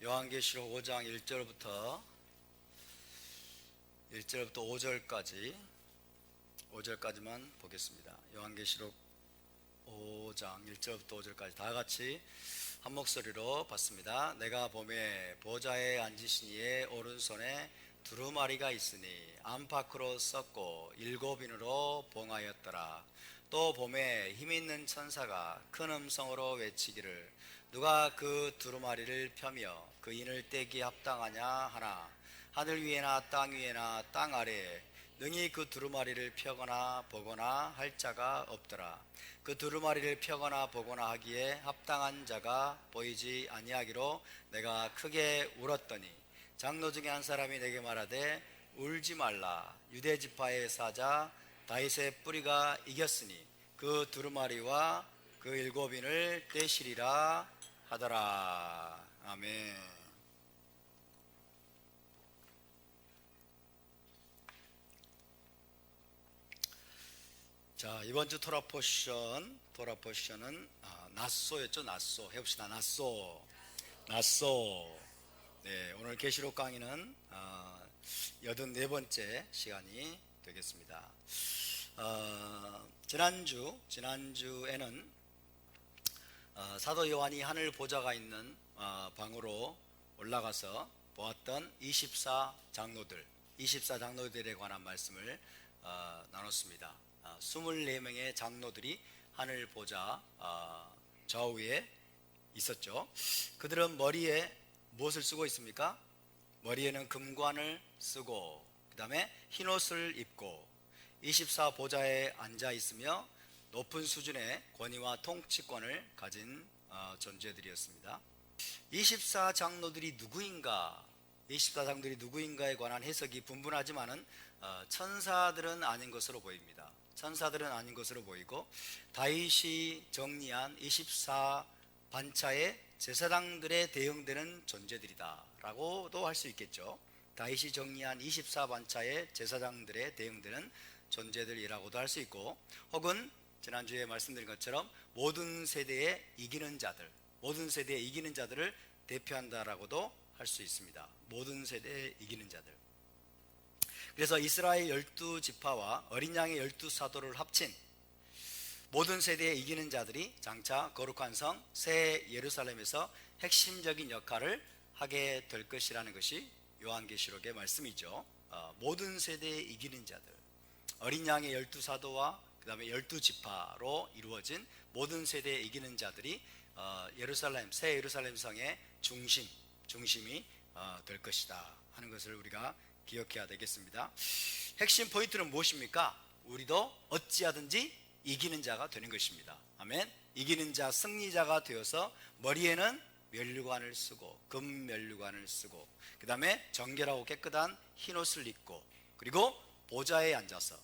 요한계시록 5장 1절부터 5절까지만 보겠습니다. 요한계시록 5장 1절부터 5절까지 다 같이 한 목소리로 봤습니다. 내가 보매 보좌에 앉으신 이의 오른손에 두루마리가 있으니 안팎으로 썼고 7인으로 봉하였더라. 또 보매 힘있는 천사가 큰 음성으로 외치기를 누가 그 두루마리를 펴며 그 인을 떼기 합당하냐 하나 하늘 위에나 땅 위에나 땅 아래에 능히 그 두루마리를 펴거나 보거나 할 자가 없더라. 그 두루마리를 펴거나 보거나 하기에 합당한 자가 보이지 아니하기로 내가 크게 울었더니 장로 중에 한 사람이 내게 말하되 울지 말라. 유대 지파의 사자 다윗의 뿌리가 이겼으니 그 두루마리와 그 7인을 떼시리라 하더라. 아멘. 자, 이번 주 토라 포션은 낫소였죠. 낫소 해봅시다. 낫소. 네, 오늘 계시록 강의는 84번째 시간이 되겠습니다. 지난주에는 사도 요한이 하늘 보좌가 있는 방으로 올라가서 보았던 24장로들에 관한 말씀을 나눴습니다. 24명의 장로들이 하늘 보좌 좌우에 있었죠. 그들은 머리에 무엇을 쓰고 있습니까? 머리에는 금관을 쓰고 그 다음에 흰옷을 입고 24보좌에 앉아 있으며 높은 수준의 권위와 통치권을 가진 존재들이었습니다. 24장로들이 누구인가에 관한 해석이 분분하지만은 천사들은 아닌 것으로 보입니다. 천사들은 아닌 것으로 보이고 다윗이 정리한 24반차의 제사장들에 대응되는 존재들이다 라고도 할 수 있겠죠. 다윗이 정리한 24반차의 제사장들에 대응되는 존재들이라고도 할 수 있고, 혹은 지난주에 말씀드린 것처럼 모든 세대에 이기는 자들을 대표한다라고도 할 수 있습니다. 모든 세대에 이기는 자들. 그래서 이스라엘 12지파와 어린 양의 12사도를 합친 모든 세대에 이기는 자들이 장차 거룩한 성 새 예루살렘에서 핵심적인 역할을 하게 될 것이라는 것이 요한계시록의 말씀이죠. 모든 세대에 이기는 자들, 어린 양의 12사도와 그 다음에 12지파로 이루어진 모든 세대에 이기는 자들이 새 예루살렘 성의 중심이 될 것이다 하는 것을 우리가 기억해야 되겠습니다. 핵심 포인트는 무엇입니까? 우리도 어찌하든지 이기는 자가 되는 것입니다. 아멘. 이기는 자, 승리자가 되어서 머리에는 면류관을 쓰고 금면류관을 쓰고 그 다음에 정결하고 깨끗한 흰옷을 입고 그리고 보좌에 앉아서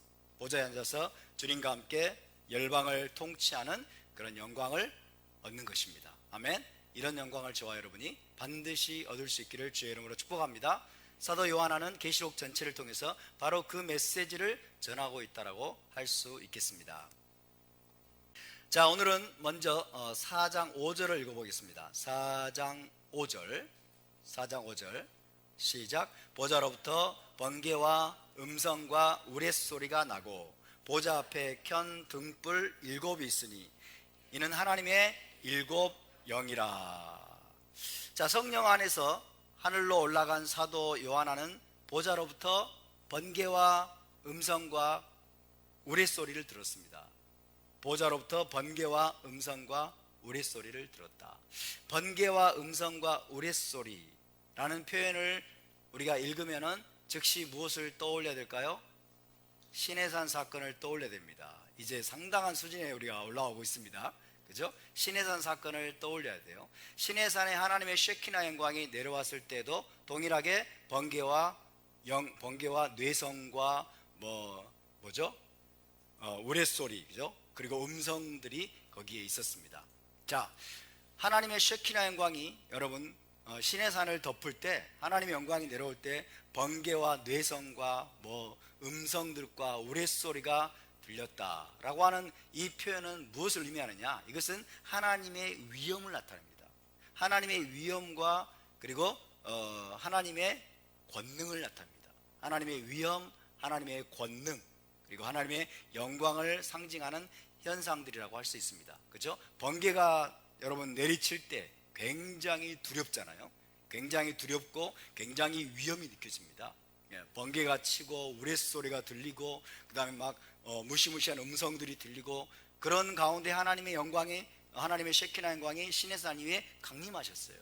주님과 함께 열방을 통치하는 그런 영광을 얻는 것입니다. 아멘. 이런 영광을 저와 여러분이 반드시 얻을 수 있기를 주의 이름으로 축복합니다. 사도 요한은 계시록 전체를 통해서 바로 그 메시지를 전하고 있다라고 할 수 있겠습니다. 자, 오늘은 먼저 4장 5절을 읽어보겠습니다. 4장 5절 시작. 보좌로부터 번개와 음성과 우레소리가 나고 보좌 앞에 켠 등불 7이 있으니 이는 하나님의 7영이라. 자, 성령 안에서 하늘로 올라간 사도 요한은 보좌로부터 번개와 음성과 우레소리를 들었습니다. 보좌로부터 번개와 음성과 우레소리를 들었다. 번개와 음성과 우레소리라는 표현을 우리가 읽으면은 즉시 무엇을 떠올려야 될까요? 시내산 사건을 떠올려야 됩니다. 이제 상당한 수준에 우리가 올라오고 있습니다. 그죠? 시내산 사건을 떠올려야 돼요. 시내산에 하나님의 쉐키나 영광이 내려왔을 때도 동일하게 번개와 뇌성과 우레소리, 그죠? 그리고 음성들이 거기에 있었습니다. 자, 하나님의 쉐키나 영광이 여러분 시내산을 덮을 때, 하나님의 영광이 내려올 때 번개와 뇌성과 음성들과 우레소리가 들렸다라고 하는 이 표현은 무엇을 의미하느냐? 이것은 하나님의 위엄을 나타냅니다. 하나님의 위엄과 그리고 하나님의 권능을 나타냅니다. 하나님의 위엄, 하나님의 권능, 그리고 하나님의 영광을 상징하는 현상들이라고 할 수 있습니다. 그죠? 번개가 여러분 내리칠 때 굉장히 두렵잖아요. 굉장히 두렵고 굉장히 위험이 느껴집니다. 번개가 치고 우레소리가 들리고 그 다음에 막 무시무시한 음성들이 들리고, 그런 가운데 하나님의 영광이, 하나님의 셰키나 영광이 시내 산 위에 강림하셨어요.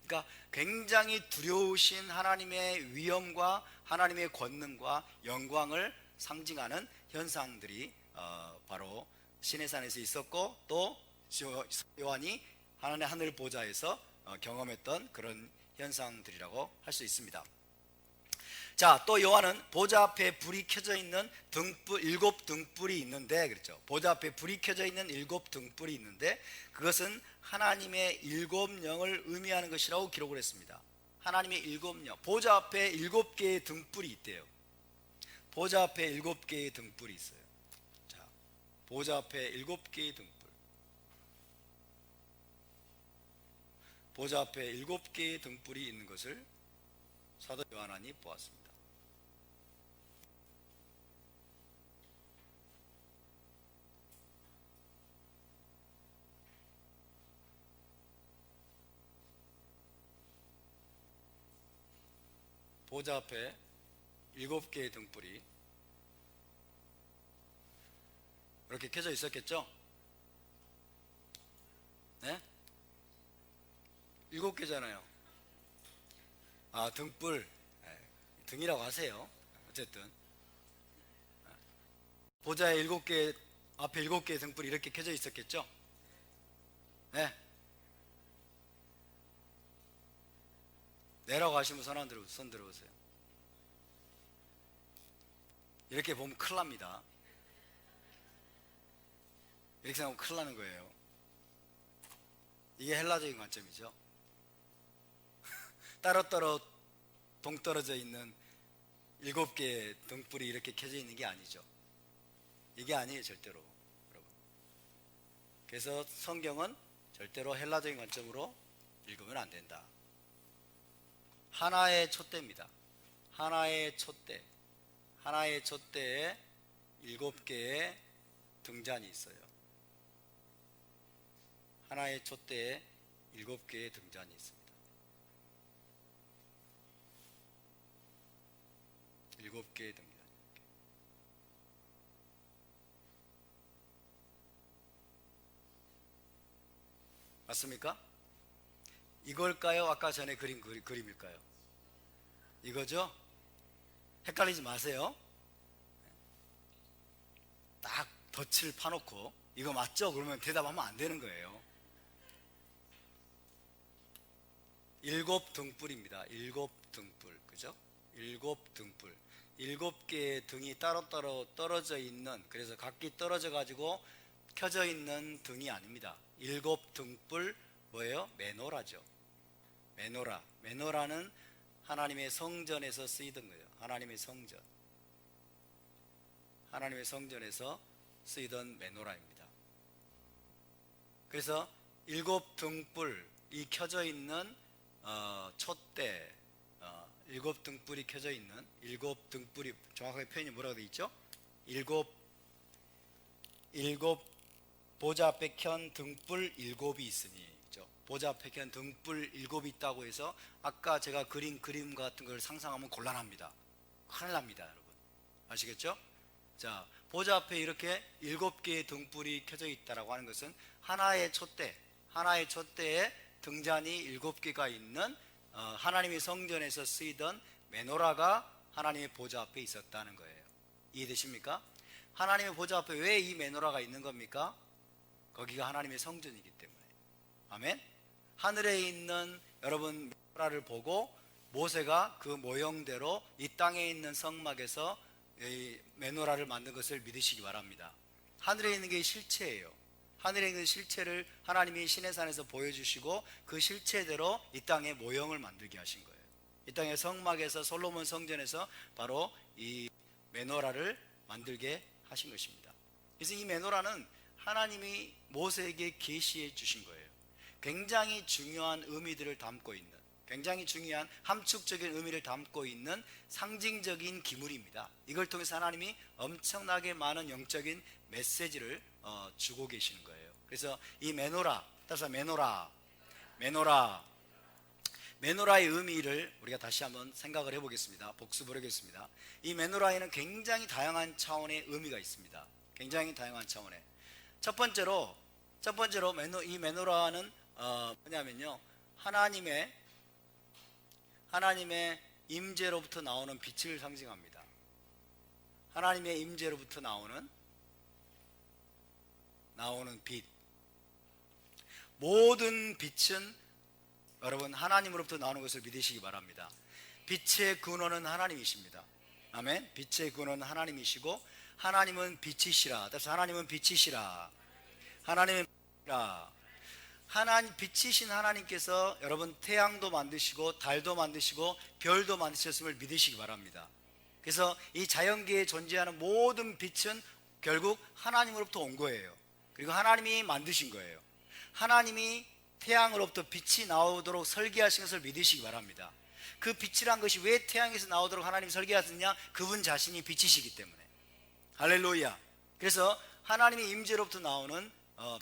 그러니까 굉장히 두려우신 하나님의 위엄과 하나님의 권능과 영광을 상징하는 현상들이 바로 시내산에서 있었고, 또 요한이 하나님의 하늘 보좌에서 경험했던 그런 현상들이라고 할 수 있습니다. 자, 또 요한은 보좌 앞에 불이 켜져 있는 등불, 7등불이 있는데, 그렇죠? 보좌 앞에 불이 켜져 있는 7등불이 있는데, 그것은 하나님의 7영을 의미하는 것이라고 기록을 했습니다. 하나님의 7영, 보좌 앞에 7개의 등불이 있대요. 보좌 앞에 7개의 등불이 있어요. 자, 보좌 앞에 7개의 등불, 보좌 앞에 7개의 등불이 있는 것을 사도 요한이 보았습니다. 보좌 앞에 7개의 등불이 이렇게 켜져 있었겠죠? 네? 7개잖아요. 아, 등불. 네, 등이라고 하세요. 어쨌든 보좌에 7개, 앞에 7개의 등불이 이렇게 켜져 있었겠죠? 네. 내라고 하시면 손 들어보세요. 이렇게 보면 큰일 납니다. 이렇게 생각하면 큰일 나는 거예요. 이게 헬라적인 관점이죠. 따로따로 동떨어져 있는 7개의 등불이 이렇게 켜져 있는 게 아니죠. 이게 아니에요, 절대로. 여러분. 그래서 성경은 절대로 헬라적인 관점으로 읽으면 안 된다. 하나의 촛대입니다. 하나의 촛대. 하나의 촛대에 7개의 등잔이 있어요. 하나의 촛대에 7개의 등잔이 있습니다. 7개의 등잔. 맞습니까? 이걸까요? 아까 전에 그린 그림일까요? 이거죠? 헷갈리지 마세요. 딱 덫을 파놓고 이거 맞죠? 그러면 대답하면 안 되는 거예요. 7등불입니다. 7등불. 그죠? 7등불. 7개의 등이 따로따로 떨어져 있는, 그래서 각기 떨어져 가지고 켜져 있는 등이 아닙니다. 7등불 뭐예요? 메노라죠. 메노라. 메노라는 하나님의 성전에서 쓰이던 거예요. 하나님의 성전. 하나님의 성전에서 쓰이던 메노라입니다. 그래서 7등불이 켜져 있는 촛대, 7등불이 켜져 있는, 7등불이 정확하게 표현이 뭐라고 되어 있죠? 7 보좌 앞에 켠 등불 7이 있으니, 그렇죠? 보좌 앞에 켠 등불 7이 있다고 해서 아까 제가 그린 그림 같은 걸 상상하면 곤란합니다. 큰일 납니다, 여러분. 아시겠죠? 자, 보좌 앞에 이렇게 7개의 등불이 켜져 있다라고 하는 것은 하나의 촛대, 하나의 촛대에 등잔이 7개가 있는 하나님의 성전에서 쓰이던 메노라가 하나님의 보좌 앞에 있었다는 거예요. 이해되십니까? 하나님의 보좌 앞에 왜 이 메노라가 있는 겁니까? 거기가 하나님의 성전이기 때문에. 아멘? 하늘에 있는 여러분 메노라를 보고 모세가 그 모형대로 이 땅에 있는 성막에서 이 메노라를 만든 것을 믿으시기 바랍니다. 하늘에 있는 게 실체예요. 하늘에 있는 실체를 하나님이 시내산에서 보여주시고 그 실체대로 이 땅에 모형을 만들게 하신 거예요. 이 땅의 성막에서, 솔로몬 성전에서 바로 이 메노라를 만들게 하신 것입니다. 그래서 이 메노라는 하나님이 모세에게 계시해 주신 거예요. 굉장히 중요한 의미들을 담고 있는, 굉장히 중요한 함축적인 의미를 담고 있는 상징적인 기물입니다. 이걸 통해서 하나님이 엄청나게 많은 영적인 메시지를 주고 계시는 거예요. 그래서 이 메노라, 따라서 메노라의 의미를 우리가 다시 한번 생각을 해보겠습니다. 복습을 하겠습니다. 이 메노라에는 굉장히 다양한 차원의 의미가 있습니다. 굉장히 다양한 차원의. 첫 번째로 이 메노라는 뭐냐면요, 하나님의 임재로부터 나오는 빛을 상징합니다. 하나님의 임재로부터 나오는 빛. 모든 빛은 여러분 하나님으로부터 나오는 것을 믿으시기 바랍니다. 빛의 근원은 하나님이십니다. 아멘. 빛의 근원은 하나님이시고 하나님은 빛이시라. 그래서 하나님은 빛이시라. 하나님은 빛이신 하나님께서 여러분 태양도 만드시고 달도 만드시고 별도 만드셨음을 믿으시기 바랍니다. 그래서 이 자연계에 존재하는 모든 빛은 결국 하나님으로부터 온 거예요. 그리고 하나님이 만드신 거예요. 하나님이 태양으로부터 빛이 나오도록 설계하신 것을 믿으시기 바랍니다. 그 빛이란 것이 왜 태양에서 나오도록 하나님이 설계하셨느냐? 그분 자신이 빛이시기 때문에. 할렐루야. 그래서 하나님의 임재로부터 나오는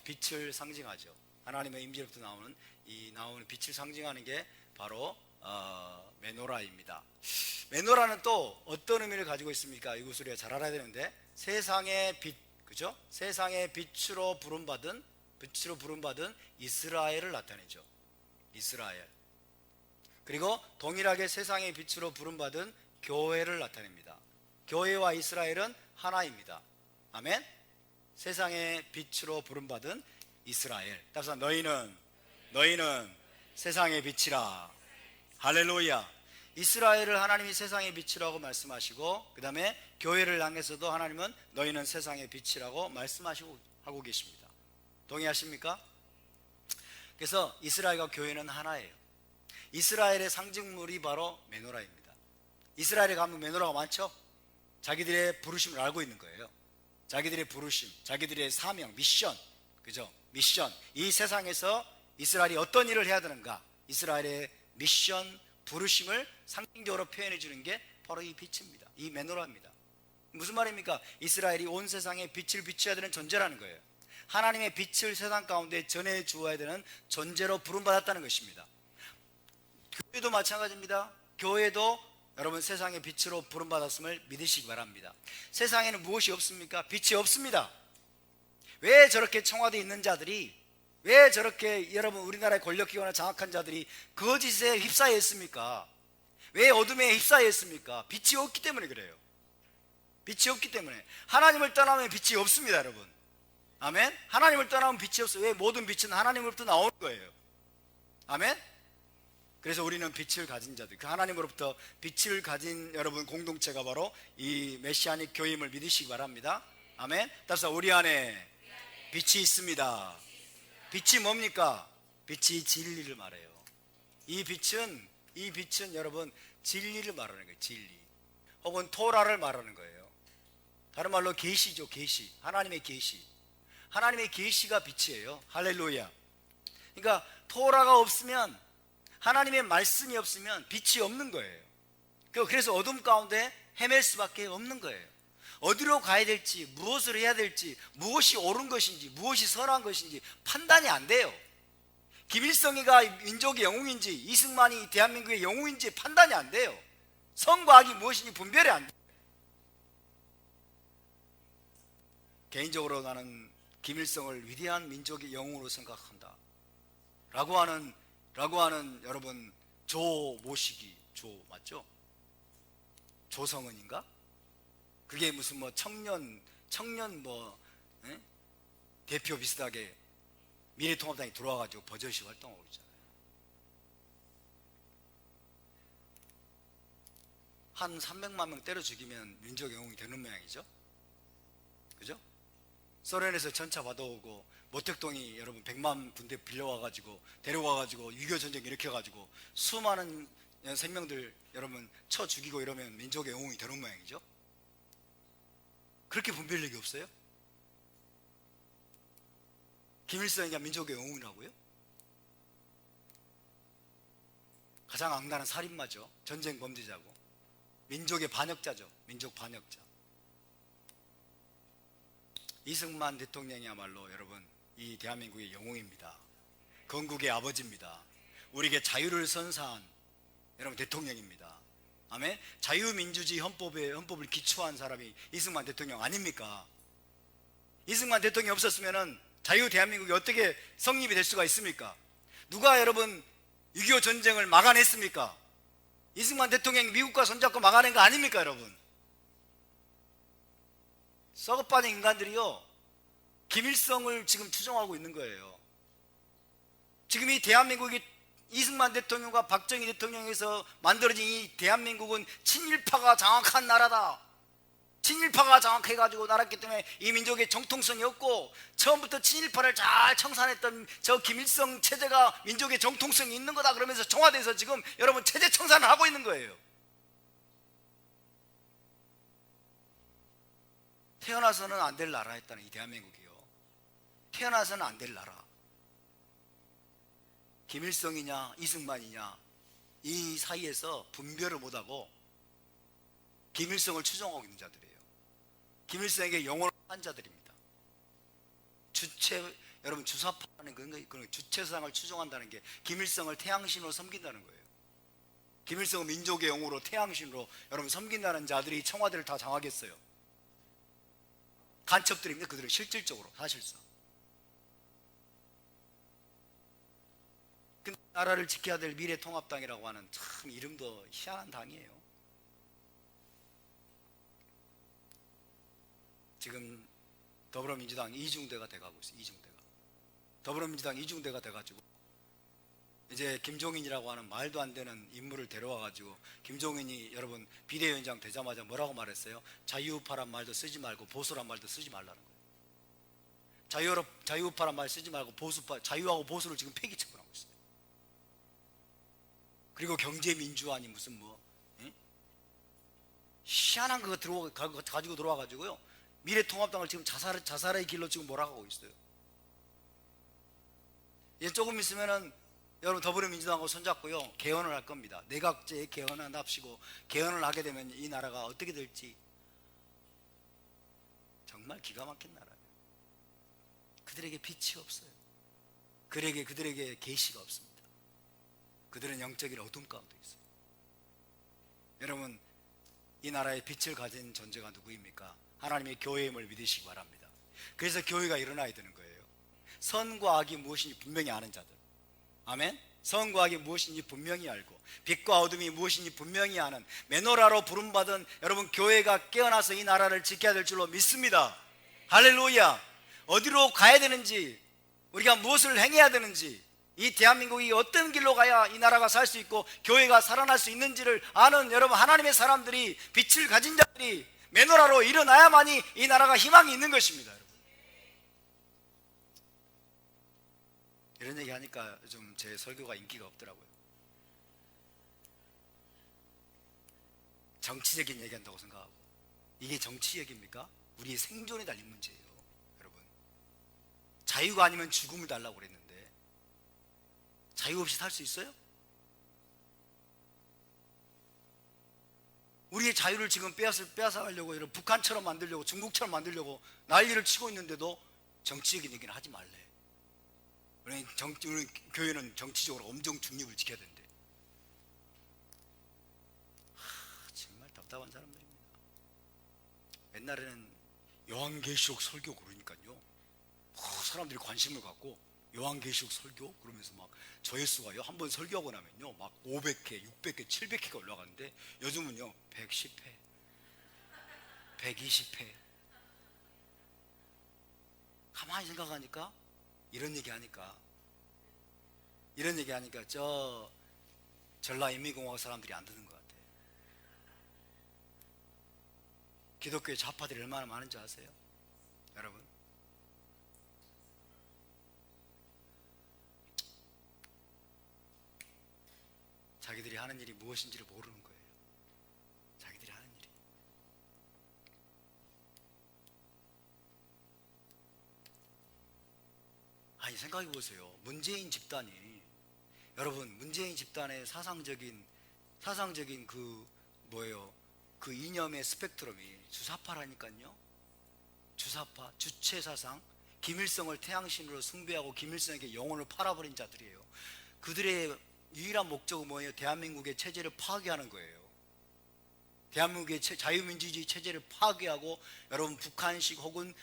빛을 상징하죠. 하나님의 임재로부터 나오는 빛을 상징하는 게 바로 메노라입니다. 메노라는 또 어떤 의미를 가지고 있습니까? 이것을 우리가 잘 알아야 되는데, 세상의 빛, 그죠? 세상의 빛으로 부름받은 이스라엘을 나타내죠. 이스라엘. 그리고 동일하게 세상의 빛으로 부름받은 교회를 나타냅니다. 교회와 이스라엘은 하나입니다. 아멘. 세상의 빛으로 부름받은 이스라엘. 따라서 너희는 세상의 빛이라. 할렐루야. 이스라엘을 하나님이 세상의 빛이라고 말씀하시고, 그 다음에 교회를 향해서도 하나님은 너희는 세상의 빛이라고 말씀하고 계십니다. 동의하십니까? 그래서 이스라엘과 교회는 하나예요. 이스라엘의 상징물이 바로 메노라입니다. 이스라엘에 가면 메노라가 많죠? 자기들의 부르심을 알고 있는 거예요. 자기들의 부르심, 자기들의 사명, 미션, 그죠? 미션. 이 세상에서 이스라엘이 어떤 일을 해야 되는가? 이스라엘의 미션, 부르심을 상징적으로 표현해 주는 게 바로 이 빛입니다. 이 메노라입니다. 무슨 말입니까? 이스라엘이 온 세상에 빛을 비춰야 되는 존재라는 거예요. 하나님의 빛을 세상 가운데 전해 주어야 되는 존재로 부름받았다는 것입니다. 교회도 마찬가지입니다. 교회도 여러분 세상의 빛으로 부름받았음을 믿으시기 바랍니다. 세상에는 무엇이 없습니까? 빛이 없습니다. 왜 저렇게 청와대에 있는 자들이, 왜 저렇게 여러분 우리나라의 권력기관을 장악한 자들이 거짓에 휩싸여 있습니까? 왜 어둠에 휩싸여 있습니까? 빛이 없기 때문에 그래요. 빛이 없기 때문에. 하나님을 떠나면 빛이 없습니다, 여러분. 아멘. 하나님을 떠나면 빛이 없어요. 왜? 모든 빛은 하나님으로부터 나오는 거예요. 아멘. 그래서 우리는 빛을 가진 자들, 그 하나님으로부터 빛을 가진 여러분 공동체가 바로 이 메시아닉 교회임을 믿으시기 바랍니다. 아멘. 따라서 우리 안에 빛이 있습니다. 빛이 뭡니까? 빛이 진리를 말해요. 이 빛은 여러분 진리를 말하는 거예요. 진리. 혹은 토라를 말하는 거예요. 다른 말로 계시죠. 계시. 하나님의 계시. 하나님의 계시가 빛이에요. 할렐루야. 그러니까 토라가 없으면, 하나님의 말씀이 없으면 빛이 없는 거예요. 그래서 어둠 가운데 헤맬 수밖에 없는 거예요. 어디로 가야 될지, 무엇을 해야 될지, 무엇이 옳은 것인지, 무엇이 선한 것인지 판단이 안 돼요. 김일성이가 민족의 영웅인지, 이승만이 대한민국의 영웅인지 판단이 안 돼요. 선과 악이 무엇인지 분별이 안 돼요. 개인적으로 나는 김일성을 위대한 민족의 영웅으로 생각한다 라고 하는 여러분 조 모시기, 조 맞죠? 조성은인가? 그게 무슨 뭐 청년 대표 비슷하게 미래통합당이 들어와가지고 버젓이 활동하고 있잖아요. 한 300만 명 때려 죽이면 민족 영웅이 되는 모양이죠. 그죠? 소련에서 전차 받아오고 모택동이 여러분 100만 군대 빌려와가지고 데려와가지고 6.25 전쟁 일으켜가지고 수많은 생명들 여러분 쳐 죽이고 이러면 민족의 영웅이 되는 모양이죠. 그렇게 분별력이 없어요? 김일성이가 민족의 영웅이라고요? 가장 악랄한 살인마죠. 전쟁 범죄자고 민족의 반역자죠. 민족 반역자. 이승만 대통령이야말로 여러분 이 대한민국의 영웅입니다. 건국의 아버지입니다. 우리에게 자유를 선사한 여러분 대통령입니다. 아멘. 자유민주주의 헌법을 기초한 사람이 이승만 대통령 아닙니까? 이승만 대통령이 없었으면 자유 대한민국이 어떻게 성립이 될 수가 있습니까? 누가 여러분 6.25 전쟁을 막아냈습니까? 이승만 대통령이 미국과 손잡고 막아낸 거 아닙니까 여러분? 썩어빠진 인간들이요 김일성을 지금 추종하고 있는 거예요. 지금 이 대한민국이 이승만 대통령과 박정희 대통령에서 만들어진 이 대한민국은 친일파가 장악한 나라다. 친일파가 장악해가지고 나랐기 때문에 이 민족의 정통성이 없고 처음부터 친일파를 잘 청산했던 저 김일성 체제가 민족의 정통성이 있는 거다 그러면서 청와대에서 지금 여러분 체제 청산을 하고 있는 거예요. 태어나서는 안 될 나라 했다는 이 대한민국이요. 태어나서는 안 될 나라. 김일성이냐 이승만이냐 이 사이에서 분별을 못하고 김일성을 추종하고 있는 자들이에요. 김일성에게 영혼을 한 자들입니다. 여러분 주사파라는 그런 주체사상을 추종한다는 게 김일성을 태양신으로 섬긴다는 거예요. 김일성은 민족의 영웅으로 태양신으로 여러분 섬긴다는 자들이 청와대를 다 장악했어요. 간첩들입니다. 그들은 실질적으로 사실상. 근데 나라를 지켜야 될 미래통합당이라고 하는 참 이름도 희한한 당이에요. 지금 더불어민주당 이중대가 돼가고 있어요. 이중대가. 더불어민주당 이중대가 돼가지고 이제 김종인이라고 하는 말도 안 되는 인물을 데려와가지고 김종인이 여러분 비대위원장 되자마자 뭐라고 말했어요? 자유우파란 말도 쓰지 말고 보수란 말도 쓰지 말라는 거예요. 자유우파란 말 쓰지 말고 보수파, 자유하고 보수를 지금 폐기처분하고 있어요. 그리고 경제민주화니 무슨 뭐 희한한 거 가지고 들어와가지고요 미래통합당을 지금 자살의 길로 지금 몰아가고 있어요. 이제 조금 있으면은 여러분 더불어민주당하고 손잡고요 개헌을 할 겁니다. 내각제 개헌을 합시고 개헌을 하게 되면 이 나라가 어떻게 될지 정말 기가 막힌 나라예요. 그들에게 빛이 없어요. 그들에게 계시가 없습니다. 그들은 영적인 어둠 가운데 있어요. 여러분 이 나라의 빛을 가진 존재가 누구입니까? 하나님의 교회임을 믿으시기 바랍니다. 그래서 교회가 일어나야 되는 거예요. 선과 악이 무엇인지 분명히 아는 자들. 아멘. 선과 악이 무엇인지 분명히 알고 빛과 어둠이 무엇인지 분명히 아는 메노라로 부름받은 여러분 교회가 깨어나서 이 나라를 지켜야 될 줄로 믿습니다. 할렐루야. 어디로 가야 되는지 우리가 무엇을 행해야 되는지 이 대한민국이 어떤 길로 가야 이 나라가 살 수 있고 교회가 살아날 수 있는지를 아는 여러분 하나님의 사람들이 빛을 가진 자들이 메노라로 일어나야만이 이 나라가 희망이 있는 것입니다. 여러분. 이런 얘기 하니까 좀 제 설교가 인기가 없더라고요. 정치적인 얘기한다고 생각하고 이게 정치 얘기입니까? 우리의 생존에 달린 문제예요. 여러분 자유가 아니면 죽음을 달라고 그랬는데 자유 없이 살 수 있어요? 우리의 자유를 지금 빼앗아가려고 여러분 북한처럼 만들려고 중국처럼 만들려고 난리를 치고 있는데도 정치적인 얘기는 하지 말래. 우리 교회는 정치적으로 엄정 중립을 지켜야 된대. 정말 답답한 사람들입니다. 옛날에는 요한계시록 설교 그러니까요 사람들이 관심을 갖고 요한계시록 설교 그러면서 막 조회수가요 한 번 설교하고 나면요 막 500회, 600회, 700회가 올라가는데 요즘은요 110회, 120회. 가만히 생각하니까 이런 얘기 하니까 저 전라인민공화국 사람들이 안 듣는 것 같아요. 기독교의 좌파들이 얼마나 많은지 아세요? 여러분 자기들이 하는 일이 무엇인지를 모르는 거예요. 자기들이 하는 일이. 아니 생각해 보세요. 문재인 집단이 여러분, 문재인 집단의 사상적인 그 이념의 스펙트럼이 주사파라니까요. 주사파, 주체사상, 김일성을 태양신으로 숭배하고 김일성에게 영혼을 팔아버린 자들이에요. 그들의 유일한 목적은 뭐예요? 대한민국의 체제를 파괴하는 거예요. 대한민국의 자유민주주의 체제를 파괴하고, 여러분, 북한식 혹은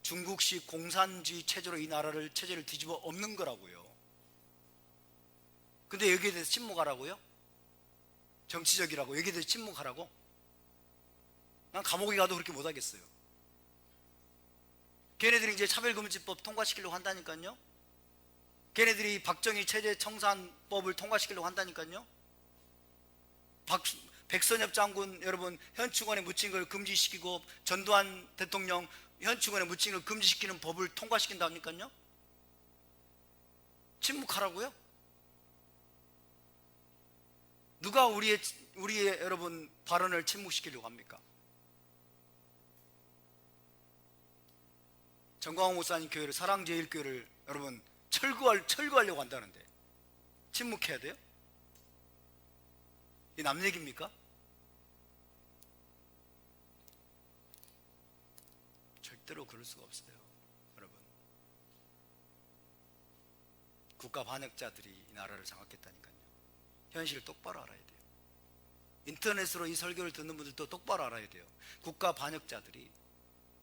중국식 공산주의 체제로 이 체제를 뒤집어 엎는 거라고요. 근데 여기에 대해서 침묵하라고요? 정치적이라고 여기에 대해서 침묵하라고? 난 감옥에 가도 그렇게 못하겠어요. 걔네들이 이제 차별금지법 통과시키려고 한다니까요. 걔네들이 박정희 체제 청산법을 통과시키려고 한다니까요. 백선엽 장군 여러분 현충원에 묻힌 걸 금지시키고, 전두환 대통령 현충원에 묻힌 걸 금지시키는 법을 통과시킨다니까요. 침묵하라고요? 누가 우리의 여러분 발언을 침묵시키려고 합니까? 정광훈 목사님 교회를, 사랑제일교회를 여러분 철거하려고 한다는데 침묵해야 돼요? 이 남 얘기입니까? 절대로 그럴 수가 없어요. 여러분, 국가 반역자들이 이 나라를 장악했다니까요. 현실을 똑바로 알아야 돼요. 인터넷으로 이 설교를 듣는 분들도 똑바로 알아야 돼요. 국가 반역자들이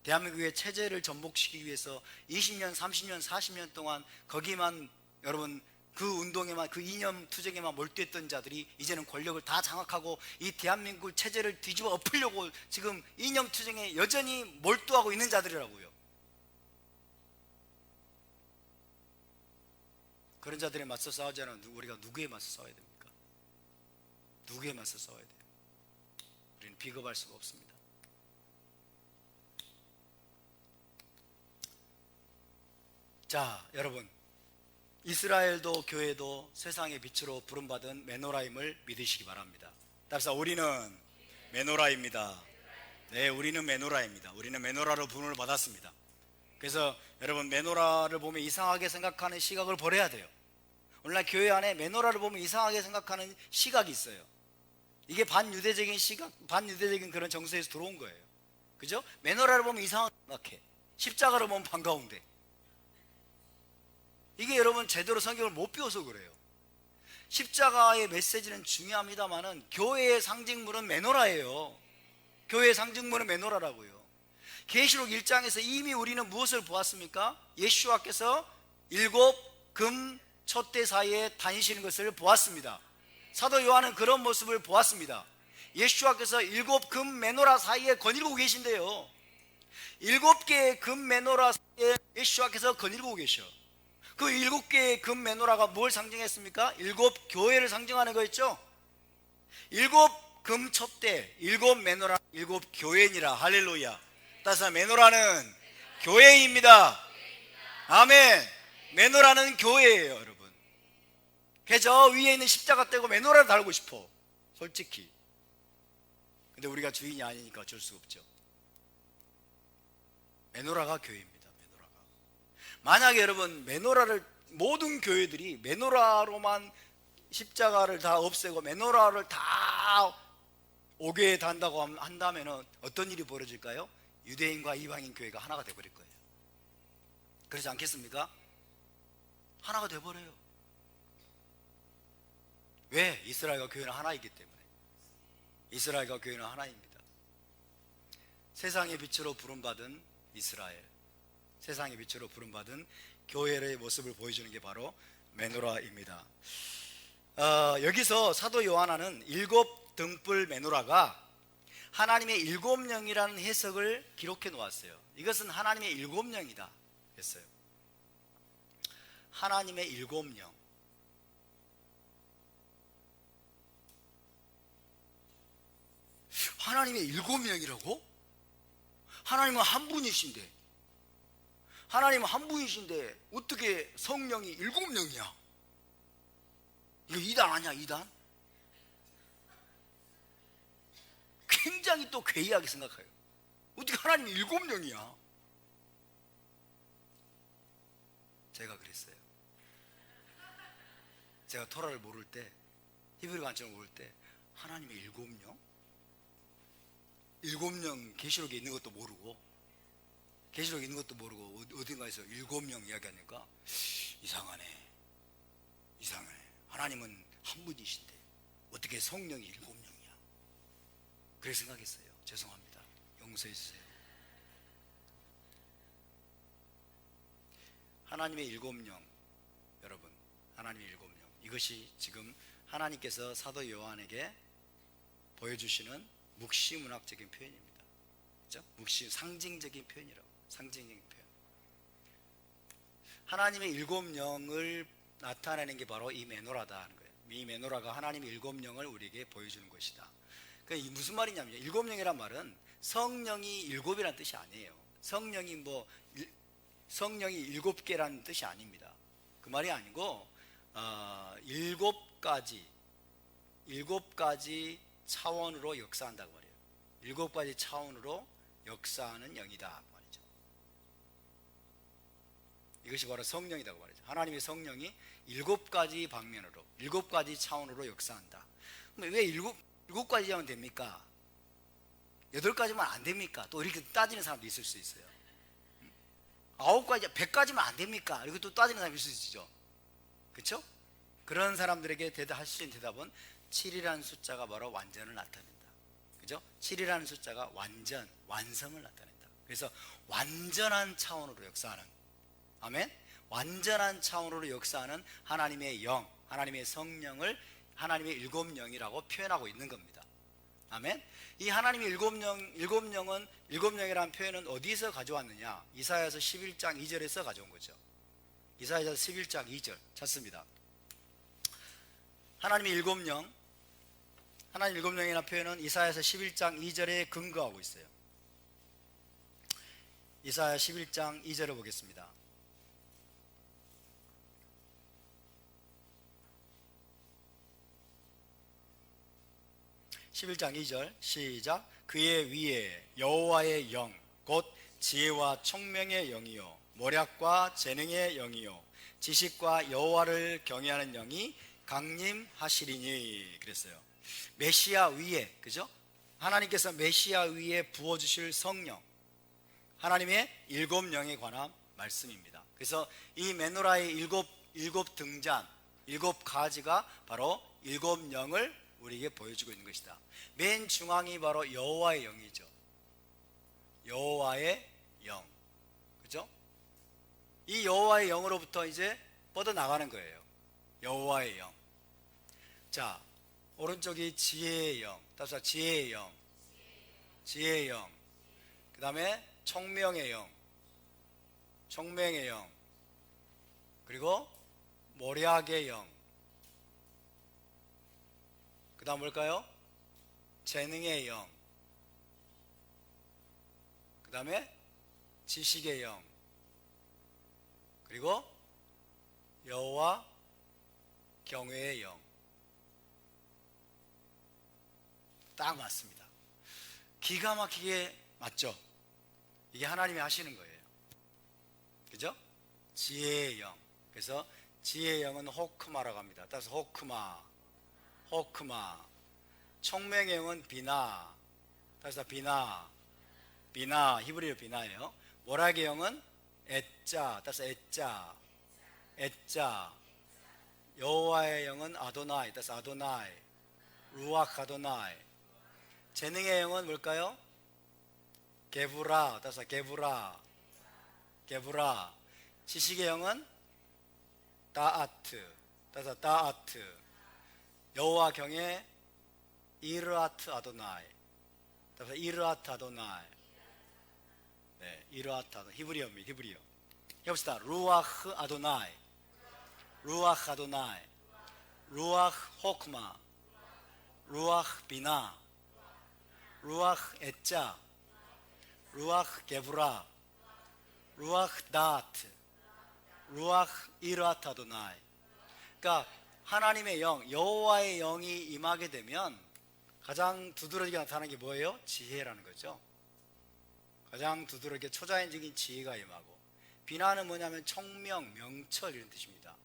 대한민국의 체제를 전복시키기 위해서 20년, 30년, 40년 동안 거기만 여러분 그 운동에만, 그 이념 투쟁에만 몰두했던 자들이 이제는 권력을 다 장악하고 이 대한민국 체제를 뒤집어 엎으려고 지금 이념 투쟁에 여전히 몰두하고 있는 자들이라고요. 그런 자들에 맞서 싸우자면 우리가 누구에 맞서 싸워야 됩니까? 누구에 맞서 싸워야 돼요? 우리는 비겁할 수가 없습니다. 자, 여러분, 이스라엘도 교회도 세상의 빛으로 부름받은 메노라임을 믿으시기 바랍니다. 답사, 우리는 메노라입니다. 네, 우리는 메노라입니다. 우리는 메노라로 부름을 받았습니다. 그래서 여러분, 메노라를 보면 이상하게 생각하는 시각을 버려야 돼요. 오늘날 교회 안에 메노라를 보면 이상하게 생각하는 시각이 있어요. 이게 반유대적인 시각, 반유대적인 그런 정서에서 들어온 거예요. 그죠? 메노라를 보면 이상하게 생각해. 십자가를 보면 반가운데. 이게 여러분 제대로 성경을 못 배워서 그래요. 십자가의 메시지는 중요합니다만은 교회의 상징물은 메노라예요. 교회의 상징물은 메노라라고요. 계시록 1장에서 이미 우리는 무엇을 보았습니까? 예수와께서 7 금 촛대 사이에 다니시는 것을 보았습니다. 사도 요한은 그런 모습을 보았습니다. 예수와께서 7 금 메노라 사이에 거닐고 계신데요, 7개의 금 메노라 사이에 예수와께서 거닐고 계셔. 그 7개의 금 메노라가 뭘 상징했습니까? 7 교회를 상징하는 거였죠. 7 금 촛대, 7 메노라, 7 교회니라. 할렐루야. 따라서 메노라는 교회입니다. 아멘. 메노라는 교회예요, 여러분. 그저 위에 있는 십자가 떼고 메노라를 달고 싶어, 솔직히. 근데 우리가 주인이 아니니까 어쩔 수 없죠. 메노라가 교회입니다. 만약에 여러분 모든 교회들이 메노라로만 십자가를 다 없애고 메노라를 다 옥외에 단다고 한다면 어떤 일이 벌어질까요? 유대인과 이방인 교회가 하나가 돼버릴 거예요. 그렇지 않겠습니까? 하나가 돼버려요. 왜? 이스라엘과 교회는 하나이기 때문에. 이스라엘과 교회는 하나입니다. 세상의 빛으로 부름받은 이스라엘, 세상의 빛으로 부름받은 교회의 모습을 보여주는 게 바로 메노라입니다. 여기서 사도 요한은 7 등불 메노라가 하나님의 7영이라는 해석을 기록해 놓았어요. 이것은 하나님의 7영이다 했어요. 하나님의 7영. 하나님의 7영이라고? 하나님은 한 분이신데, 하나님은 한 분이신데 어떻게 성령이 7명이야? 이거 2단 아니야, 2단? 굉장히 또 괴이하게 생각해요. 어떻게 하나님이 7명이야? 제가 그랬어요. 제가 토라를 모를 때, 히브리 관점을 모를 때 하나님의 일곱 영 계시록에 있는 것도 모르고, 계시록에 있는 것도 모르고 어딘가에서 일곱 영 이야기하니까 이상하네. 하나님은 한 분이신데 어떻게 성령이 일곱 영이야? 그렇게 생각했어요. 죄송합니다. 용서해 주세요. 하나님의 일곱 영, 여러분, 하나님의 일곱 영, 이것이 지금 하나님께서 사도 요한에게 보여주시는 묵시문학적인 표현입니다. 그렇죠? 상징적인 표현이라고. 상징적인 표현. 하나님의 일곱 영을 나타내는 게 바로 이 메노라다 하는 거예요. 이 메노라가 하나님의 일곱 영을 우리에게 보여주는 것이다. 그러니까 무슨 말이냐면, 일곱 영이란 말은 성령이 일곱이라는 뜻이 아니에요. 성령이 일곱 개라는 뜻이 아닙니다. 그 말이 아니고 일곱 가지 차원으로 역사한다고 말해요. 일곱 가지 차원으로 역사하는 영이다 말이죠. 이것이 바로 성령이라고 말이죠. 하나님의 성령이 일곱 가지 방면으로, 일곱 가지 차원으로 역사한다. 그럼 왜 일곱 가지만 됩니까? 여덟 가지만 안 됩니까? 또 이렇게 따지는 사람도 있을 수 있어요. 아홉 가지, 100가지만 안 됩니까? 이렇게 또 따지는 사람이 있을 수 있죠. 그렇죠? 그런 사람들에게 할 수 있는 대답은 7이라는 숫자가 바로 완전을 나타낸다. 그죠? 7이라는 숫자가 완성을 나타낸다. 그래서 완전한 차원으로 역사하는, 아멘? 완전한 차원으로 역사하는 하나님의 영, 하나님의 성령을 하나님의 일곱 영이라고 표현하고 있는 겁니다. 아멘? 이 하나님의 일곱 영이라는 표현은 어디서 가져왔느냐? 이사야서 11장 2절에서 가져온 거죠. 이사야서 11장 2절 찾습니다. 하나님의 일곱 영이라는 표현은 이사야서 11장 2절에 근거하고 있어요. 이사야 11장 2절을 보겠습니다. (11장 2절) 시작. 그의 위에 여호와의 영 곧 지혜와 총명의 영이요 모략과 재능의 영이요 지식과 여호와를 경외하는 영이 강림하시리니. 그랬어요. 메시아 위에, 그죠? 하나님께서 메시아 위에 부어주실 성령, 하나님의 일곱 영에 관한 말씀입니다. 그래서 이 메노라의 일곱 등잔, 일곱 가지가 바로 일곱 영을 우리에게 보여주고 있는 것이다. 맨 중앙이 바로 여호와의 영이죠. 여호와의 영, 그죠? 이 여호와의 영으로부터 이제 뻗어나가는 거예요. 여호와의 영. 자, 오른쪽이 지혜의 영, 따라서 지혜의 영, 그 다음에 총명의 영, 그리고 모략의 영, 그 다음 뭘까요? 재능의 영, 그 다음에 지식의 영, 그리고 여호와 경외의 영. 딱 맞습니다. 기가 막히게 맞죠? 이게 하나님이 하시는 거예요. 그죠? 지혜의 영. 그래서 지혜의 영은 호크마라고 합니다. 따라서 호크마. 총명의 영은 비나. 따라서 비나. 히브리어 비나예요. 모략의 영은 에짜. 따라서 에짜. 여호와의 영은 아도나이. 따라서 아도나이. 루ach 아도나이. 재능의 영은 뭘까요? 게브라. 따라서 게브라. 지식의 영은 다아트. 따라서 다아트. 여호와 경외 이르아트 아도나이. 따라서 이르아트 아도나이. 네, 이르아트 아도나이. 히브리어. 해봅시다. 루아흐 아도나이. 루아흐 호크마. 루아흐 비나. 루아흐 에짜. 루아흐 게브라. 루아흐 다아트. 루아흐 이르아트 아도나이. 그러니까 하나님의 영, 여호와의 영이 임하게 되면 가장 두드러지게 나타나는 게 뭐예요? 지혜라는 거죠. 가장 두드러지게 초자연적인 지혜가 임하고, 비나는 뭐냐면 총명, 명철 이런 뜻입니다.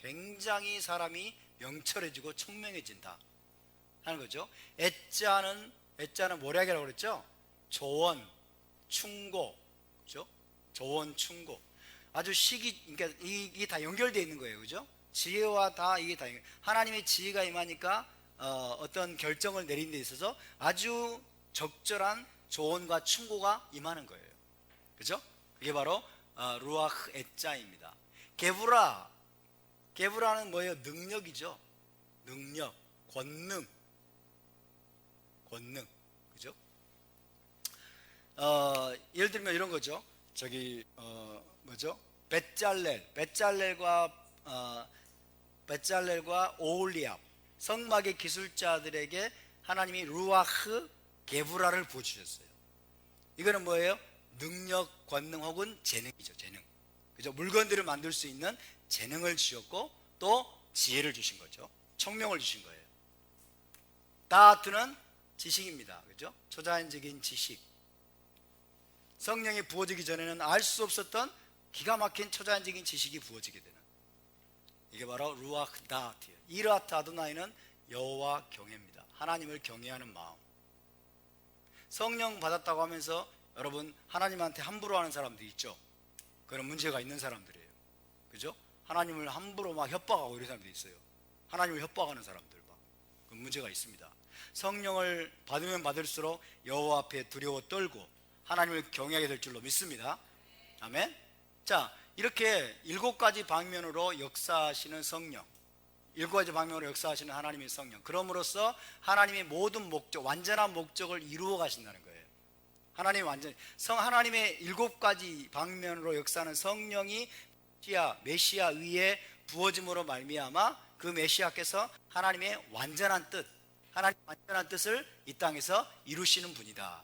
굉장히 사람이 명철해지고 청명해진다 하는 거죠. 애자는 모략이라고 그랬죠. 조원, 충고, 그죠? 조원, 충고. 아주 그러니까 이게 다 연결되어 있는 거예요, 그죠? 지혜와 다 이게 다 하나님의 지혜가 임하니까 어떤 결정을 내린 데 있어서 아주 적절한 조언과 충고가 임하는 거예요, 그죠? 이게 바로 루아흐 에자입니다. 게브라는 뭐예요? 능력이죠. 능력, 권능, 그죠? 예를 들면 이런 거죠. 뭐죠? 벳잘렐과 오홀리압, 성막의 기술자들에게 하나님이 루아흐 게브라를 부어주셨어요. 이거는 뭐예요? 능력, 권능 혹은 재능이죠. 재능, 그죠? 물건들을 만들 수 있는 재능을 주셨고 또 지혜를 주신 거죠. 청명을 주신 거예요. 다트는 지식입니다, 그죠? 초자연적인 지식. 성령이 부어지기 전에는 알 수 없었던 기가 막힌 초자연적인 지식이 부어지게 되는, 이게 바로 루아흐 다트예요. 이라트 아도나이는 여호와 경외입니다. 하나님을 경외하는 마음. 성령 받았다고 하면서 여러분 하나님한테 함부로 하는 사람도 있죠. 그런 문제가 있는 사람들이에요, 그죠? 하나님을 함부로 막 협박하고 이런 사람도 있어요. 하나님을 협박하는 사람들 막, 그 문제가 있습니다. 성령을 받으면 받을수록 여호와 앞에 두려워 떨고 하나님을 경외하게 될 줄로 믿습니다. 아멘. 자, 이렇게 7가지 방면으로 역사하시는 성령, 7가지 방면으로 역사하시는 하나님의 성령, 그럼으로써 하나님의 모든 목적, 완전한 목적을 이루어 가신다는 거예요. 하나님의 7가지 방면으로 역사하는 성령이 메시아 위에 부어짐으로 말미암아 그 메시아께서 하나님의 완전한 뜻을 이 땅에서 이루시는 분이다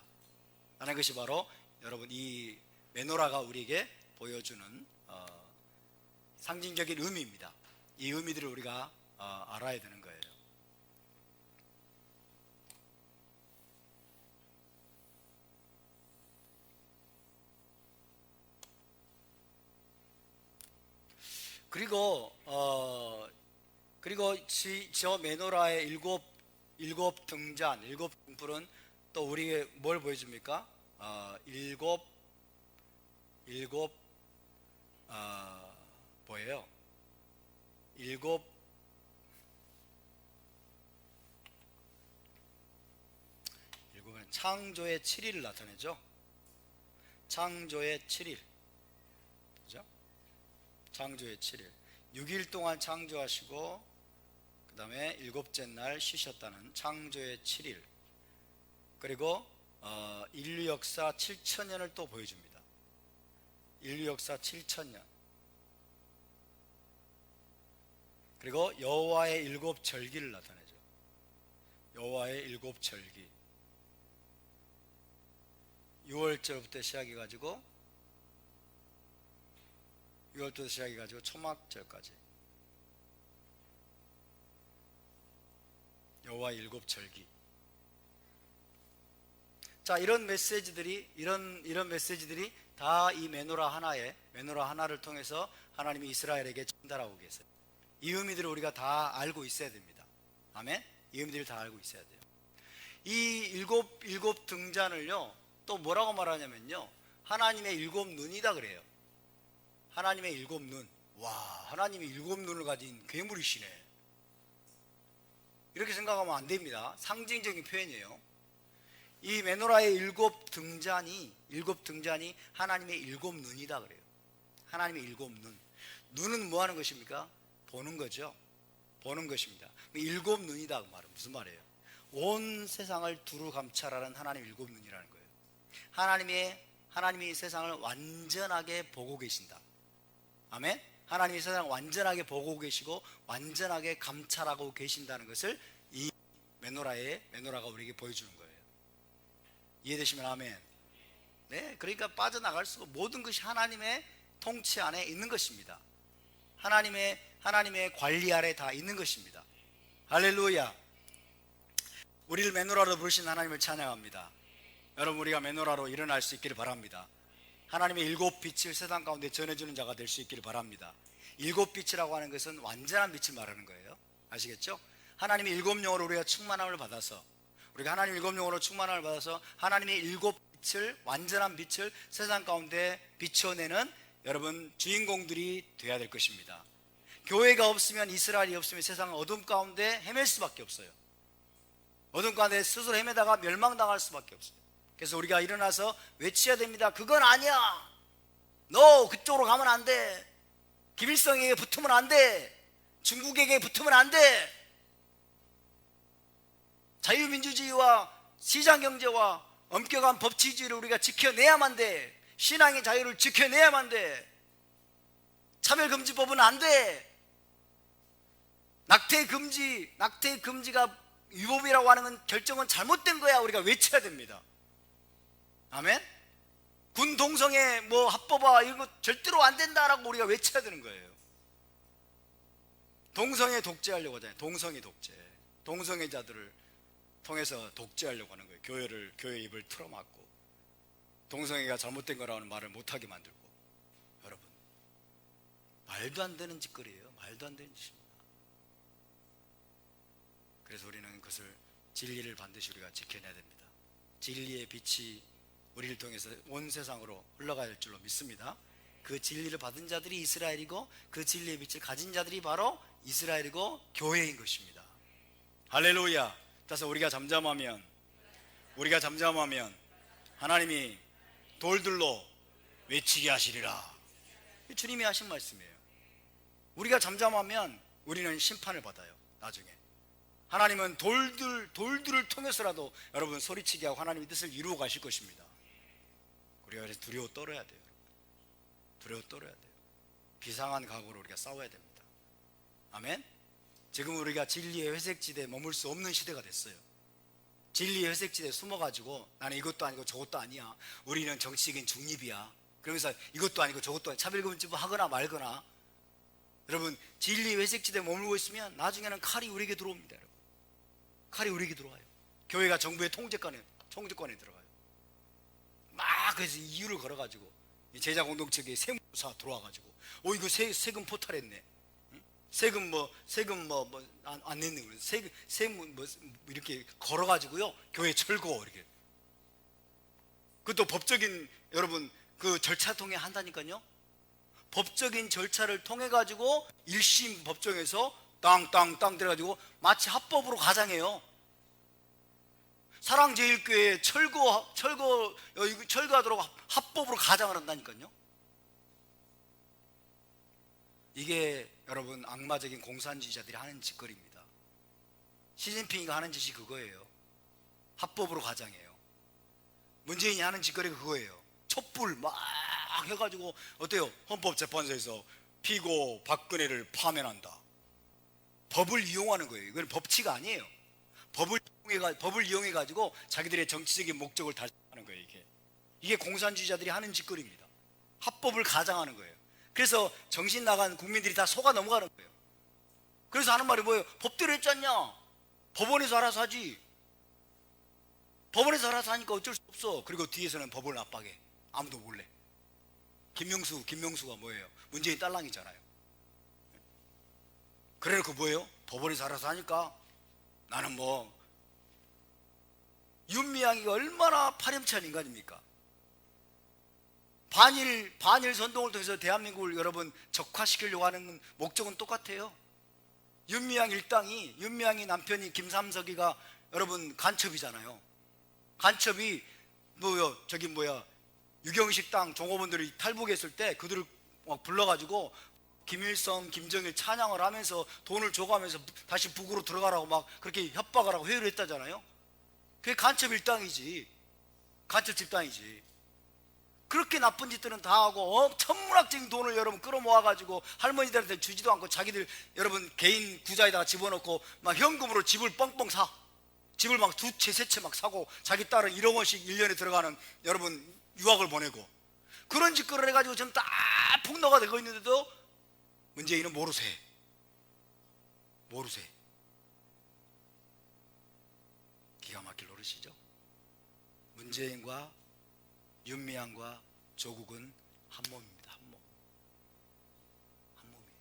라는 것이 바로 여러분 이 메노라가 우리에게 보여주는 상징적인 의미입니다. 이 의미들을 우리가 알아야 되는 거예요. 그리고 저 메노라의 일곱 등잔, 일곱 등불은 또 우리에게 뭘 보여줍니까? 뭐예요? 일곱은 창조의 7일을 나타내죠. 창조의 7일, 그죠? 창조의 7일, 6일 동안 창조하시고 그 다음에 7째 날 쉬셨다는 창조의 7일. 그리고 인류 역사 7,000년을 또 보여줍니다. 인류 역사 7,000년. 그리고 여호와의 7절기를 나타내죠. 여호와의 7절기. 6월절부터 시작해가지고 초막절까지 여호와의 7절기. 자, 이런 메시지들이 다 이 메노라 하나를 통해서 하나님이 이스라엘에게 전달하고 계세요. 이 의미들을 우리가 다 알고 있어야 됩니다. 아멘. 이 의미들을 다 알고 있어야 돼요. 이 일곱 등잔을요 또 뭐라고 말하냐면요, 하나님의 7눈이다 그래요. 하나님의 7눈. 와, 하나님이 7눈을 가진 괴물이시네, 이렇게 생각하면 안 됩니다. 상징적인 표현이에요. 이 메노라의 7등잔이 하나님의 7눈이다 그래요. 하나님의 7눈. 눈은 뭐 하는 것입니까? 보는 거죠. 보는 것입니다. 7눈이다 그 말은 무슨 말이에요? 온 세상을 두루 감찰하는 하나님의 7눈이라는 거예요. 하나님이 세상을 완전하게 보고 계신다. 아멘. 하나님이 세상을 완전하게 보고 계시고 완전하게 감찰하고 계신다는 것을 이 메노라가 우리에게 보여주는 거예요. 이해되시면 아멘. 네, 그러니까 빠져나갈 수가, 모든 것이 하나님의 통치 안에 있는 것입니다. 하나님의 관리 아래 다 있는 것입니다. 할렐루야. 우리를 메노라로 부르신 하나님을 찬양합니다. 여러분, 우리가 메노라로 일어날 수 있기를 바랍니다. 하나님의 7빛을 세상 가운데 전해주는 자가 될 수 있기를 바랍니다. 일곱 빛이라고 하는 것은 완전한 빛을 말하는 거예요. 아시겠죠? 하나님의 일곱 영으로 우리가 충만함을 받아서, 우리가 하나님 일곱 영으로 충만함을 받아서 하나님의 일곱 빛을, 완전한 빛을 세상 가운데 비춰내는 여러분 주인공들이 되어야 될 것입니다. 교회가 없으면, 이스라엘이 없으면 세상은 어둠 가운데 헤맬 수밖에 없어요. 어둠 가운데 스스로 헤매다가 멸망당할 수밖에 없어요. 그래서 우리가 일어나서 외쳐야 됩니다. 그건 아니야. 너 그쪽으로 가면 안 돼. 김일성에게 붙으면 안 돼. 중국에게 붙으면 안 돼. 자유민주주의와 시장경제와 엄격한 법치주의를 우리가 지켜내야만 돼. 신앙의 자유를 지켜내야만 돼. 차별금지법은 안 돼. 낙태금지가 위법이라고 하는 결정은 잘못된 거야. 우리가 외쳐야 됩니다. 아멘? 군 동성애 뭐 합법화 이런 거 절대로 안 된다라고 우리가 외쳐야 되는 거예요. 동성애 독재하려고 하잖아요. 동성애 독재. 동성애자들을 통해서 독재하려고 하는 거예요. 교회 입을 틀어막고 동성애가 잘못된 거라는 말을 못하게 만들고. 여러분, 말도 안 되는 짓거리예요. 말도 안 되는 짓입니다. 그래서 우리는 그것을, 진리를 반드시 우리가 지켜내야 됩니다. 진리의 빛이 우리를 통해서 온 세상으로 흘러갈 줄로 믿습니다. 그 진리를 받은 자들이 이스라엘이고, 그 진리의 빛을 가진 자들이 바로 이스라엘이고 교회인 것입니다. 할렐루야. 따라서 우리가 잠잠하면 하나님이 돌들로 외치게 하시리라. 주님이 하신 말씀이에요. 우리가 잠잠하면 우리는 심판을 받아요. 나중에 하나님은 돌들을 통해서라도 여러분 소리치게 하고 하나님의 뜻을 이루어 가실 것입니다. 우리가 그래서 두려워 떨어야 돼요. 두려워 떨어야 돼요. 비상한 각오로 우리가 싸워야 됩니다. 아멘. 지금 우리가 진리의 회색지대에 머물 수 없는 시대가 됐어요. 진리의 회색지대에 숨어가지고 나는 이것도 아니고 저것도 아니야, 우리는 정치적인 중립이야, 그러면서 이것도 아니고 저것도 아니고 차별금지법 하거나 말거나. 여러분, 진리의 회색지대에 머물고 있으면 나중에는 칼이 우리에게 들어옵니다. 여러분, 칼이 우리에게 들어와요. 교회가 정부의 통제권에 들어가요. 막 그래서 이유를 걸어가지고 제자 공동체에 세무사 들어와가지고 이거 세금 포탈했네, 세금 안 냈네, 세금 이렇게 걸어가지고요 교회 철거, 이렇게. 그것도 법적인, 여러분, 그 절차 통해 한다니까요. 법적인 절차를 통해 가지고 1심 법정에서 땅 들어가지고 마치 합법으로 가장해요. 사랑제일교회 철거하도록 합법으로 가장을 한다니까요. 이게 여러분 악마적인 공산주의자들이 하는 짓거리입니다. 시진핑이가 하는 짓이 그거예요. 합법으로 가장해요. 문재인이 하는 짓거리가 그거예요. 촛불 막 해가지고 어때요? 헌법재판소에서 피고 박근혜를 파면한다. 법을 이용하는 거예요. 이건 법치가 아니에요. 법을 이용해가지고 자기들의 정치적인 목적을 달성하는 거예요. 이게 공산주의자들이 하는 짓거리입니다. 합법을 가장하는 거예요. 그래서 정신 나간 국민들이 다 속아 넘어가는 거예요. 그래서 하는 말이 뭐예요? 법대로 했지 않냐? 법원에서 알아서 하지. 법원에서 알아서 하니까 어쩔 수 없어. 그리고 뒤에서는 법을 압박해. 아무도 몰래. 김명수가 뭐예요? 문재인 딸랑이잖아요. 그래놓고 뭐예요? 법원에서 알아서 하니까 나는 윤미향이가 얼마나 파렴치한 인간입니까? 반일 선동을 통해서 대한민국을 여러분 적화시키려고 하는 목적은 똑같아요. 윤미향이 남편이 김삼석이가 여러분 간첩이잖아요. 간첩이 유경식당 종업원들이 탈북했을 때 그들을 막 불러가지고 김일성, 김정일 찬양을 하면서 돈을 줘가면서 다시 북으로 들어가라고 막 그렇게 협박을 하고 회유를 했다잖아요. 그게 간첩 일당이지. 간첩 집단이지. 그렇게 나쁜 짓들은 다 하고 천문학적인 돈을 여러분 끌어모아가지고 할머니들한테 주지도 않고 자기들 여러분 개인 구자에다가 집어넣고 막 현금으로 집을 뻥뻥 사. 집을 막 2채, 3채 막 사고 자기 딸은 1억 원씩 1년에 들어가는 여러분 유학을 보내고 그런 짓거리를 해가지고 지금 다 폭로가 되고 있는데도 문재인은 모르세. 기가 막힐 노릇이죠. 문재인과 윤미향과 조국은 한 몸입니다. 한 몸이에요.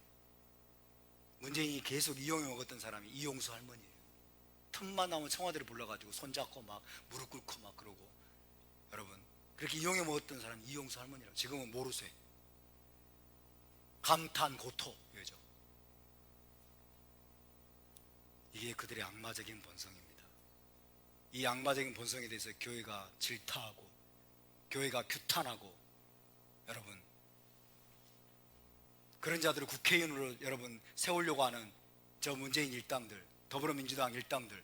문재인이 계속 이용해 먹었던 사람이 이용수 할머니예요. 틈만 나면 청와대를 불러가지고 손잡고 막 무릎 꿇고 막 그러고, 여러분 그렇게 이용해 먹었던 사람이 이용수 할머니라고. 지금은 모르쇠, 감탄, 고토 이거죠. 이게 그들의 악마적인 본성입니다. 이 악마적인 본성에 대해서 교회가 질타하고 교회가 규탄하고, 여러분 그런 자들을 국회의원으로 여러분 세우려고 하는 저 문재인 일당들, 더불어민주당 일당들,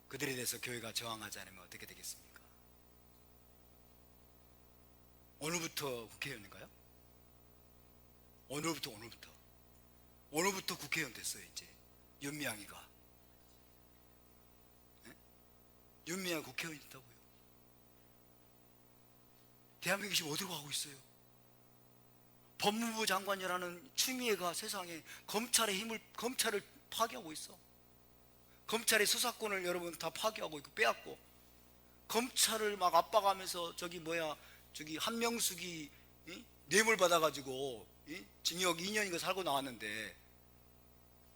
그들에 대해서 교회가 저항하지 않으면 어떻게 되겠습니까? 오늘부터 국회의원인가요? 오늘부터 국회의원 됐어요. 이제 윤미향이가, 네? 윤미향 국회의원 됐다고요. 대한민국이 지금 어디로 가고 있어요? 법무부 장관이라는 추미애가 세상에 검찰을 파괴하고 있어. 검찰의 수사권을 여러분 다 파괴하고 있고 빼앗고, 검찰을 막 압박하면서 저기 한명숙이 뇌물 받아가지고 징역 2년인가 살고 나왔는데,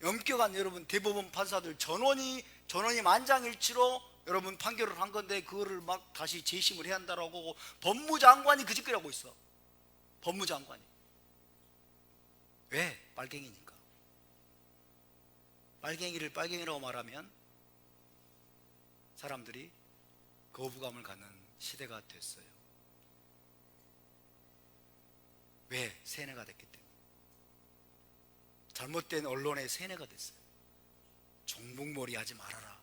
엄격한 여러분 대법원 판사들 전원이 만장일치로 여러분 판결을 한 건데, 그거를 막 다시 재심을 해야 한다라고 법무장관이 그 짓거리 하고 있어. 법무장관이. 왜? 빨갱이니까. 빨갱이를 빨갱이라고 말하면 사람들이 거부감을 갖는 시대가 됐어요. 왜? 세뇌가 됐기 때문에. 잘못된 언론의 세뇌가 됐어요. 종북몰이 하지 말아라.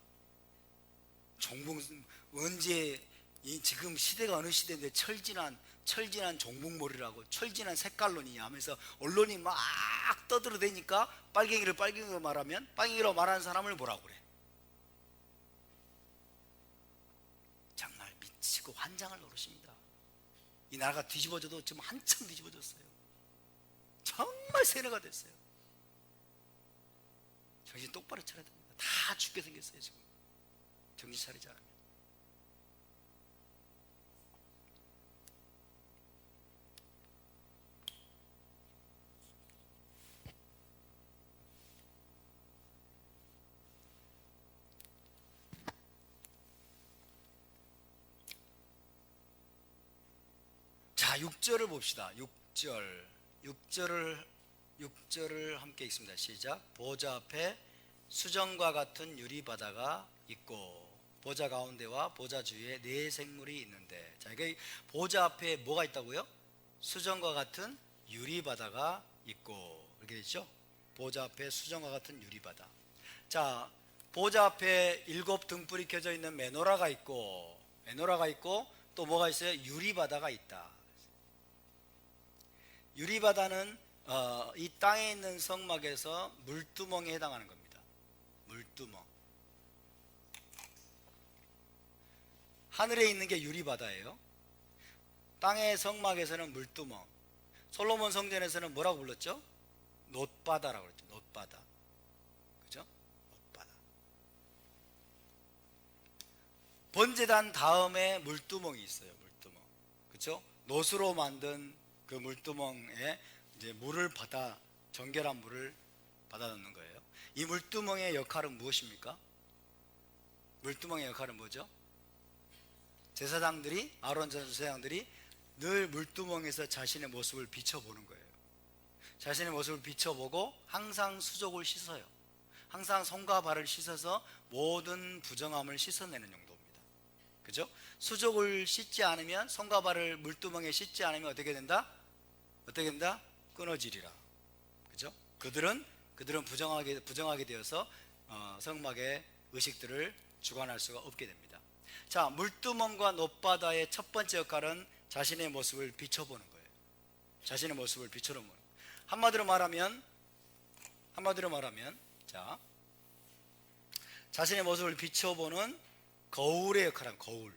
언제, 지금 시대가 어느 시대인데 철진한 종북몰이라고, 철진한 색깔론이냐 하면서 언론이 막 떠들어대니까 빨갱이를 빨갱이로 말하면, 빨갱이라고 말하는 사람을 뭐라고 그래? 정말 미치고 환장할 노릇입니다. 이 나라가 뒤집어져도 지금 한참 뒤집어졌어요. 정말 세뇌가 됐어요. 정신 똑바로 차려야 됩니다. 다 죽게 생겼어요. 지금 정신 차리지 않으면. 자, 6절을 봅시다. 6절을 함께 읽습니다. 시작. 보좌 앞에 수정과 같은 유리바다가 있고, 보좌 가운데와 보좌 주위에 네 생물이 있는데. 자, 이게 보좌 앞에 뭐가 있다고요? 수정과 같은 유리바다가 있고, 이렇게 되죠. 보좌 앞에 수정과 같은 유리바다. 자, 보좌 앞에 7 등불이 켜져 있는 메노라가 있고, 또 뭐가 있어요? 유리바다가 있다. 유리바다는 이 땅에 있는 성막에서 물두멍에 해당하는 겁니다. 물두멍. 하늘에 있는 게 유리바다예요. 땅의 성막에서는 물두멍. 솔로몬 성전에서는 뭐라고 불렀죠? 놋바다라고 그랬죠. 놋바다. 그죠? 놋바다. 번제단 다음에 물두멍이 있어요. 물두멍. 그죠? 놋으로 만든 그 물두멍에 이제 정결한 물을 받아 넣는 거예요. 이 물두멍의 역할은 무엇입니까? 물두멍의 역할은 뭐죠? 아론 제사장들이 늘 물두멍에서 자신의 모습을 비춰보는 거예요. 자신의 모습을 비춰보고 항상 수족을 씻어요. 항상 손과 발을 씻어서 모든 부정함을 씻어내는 용도입니다. 그죠? 수족을 씻지 않으면, 손과 발을 물두멍에 씻지 않으면 어떻게 된다? 끊어지리라. 그죠? 그들은 부정하게 되어서 성막의 의식들을 주관할 수가 없게 됩니다. 자, 물두멍과 놋바다의 첫 번째 역할은 자신의 모습을 비춰보는 거예요. 자신의 모습을 비춰보는 거예요. 한마디로 말하면, 자, 자신의 모습을 비춰보는 거울의 역할을 하고,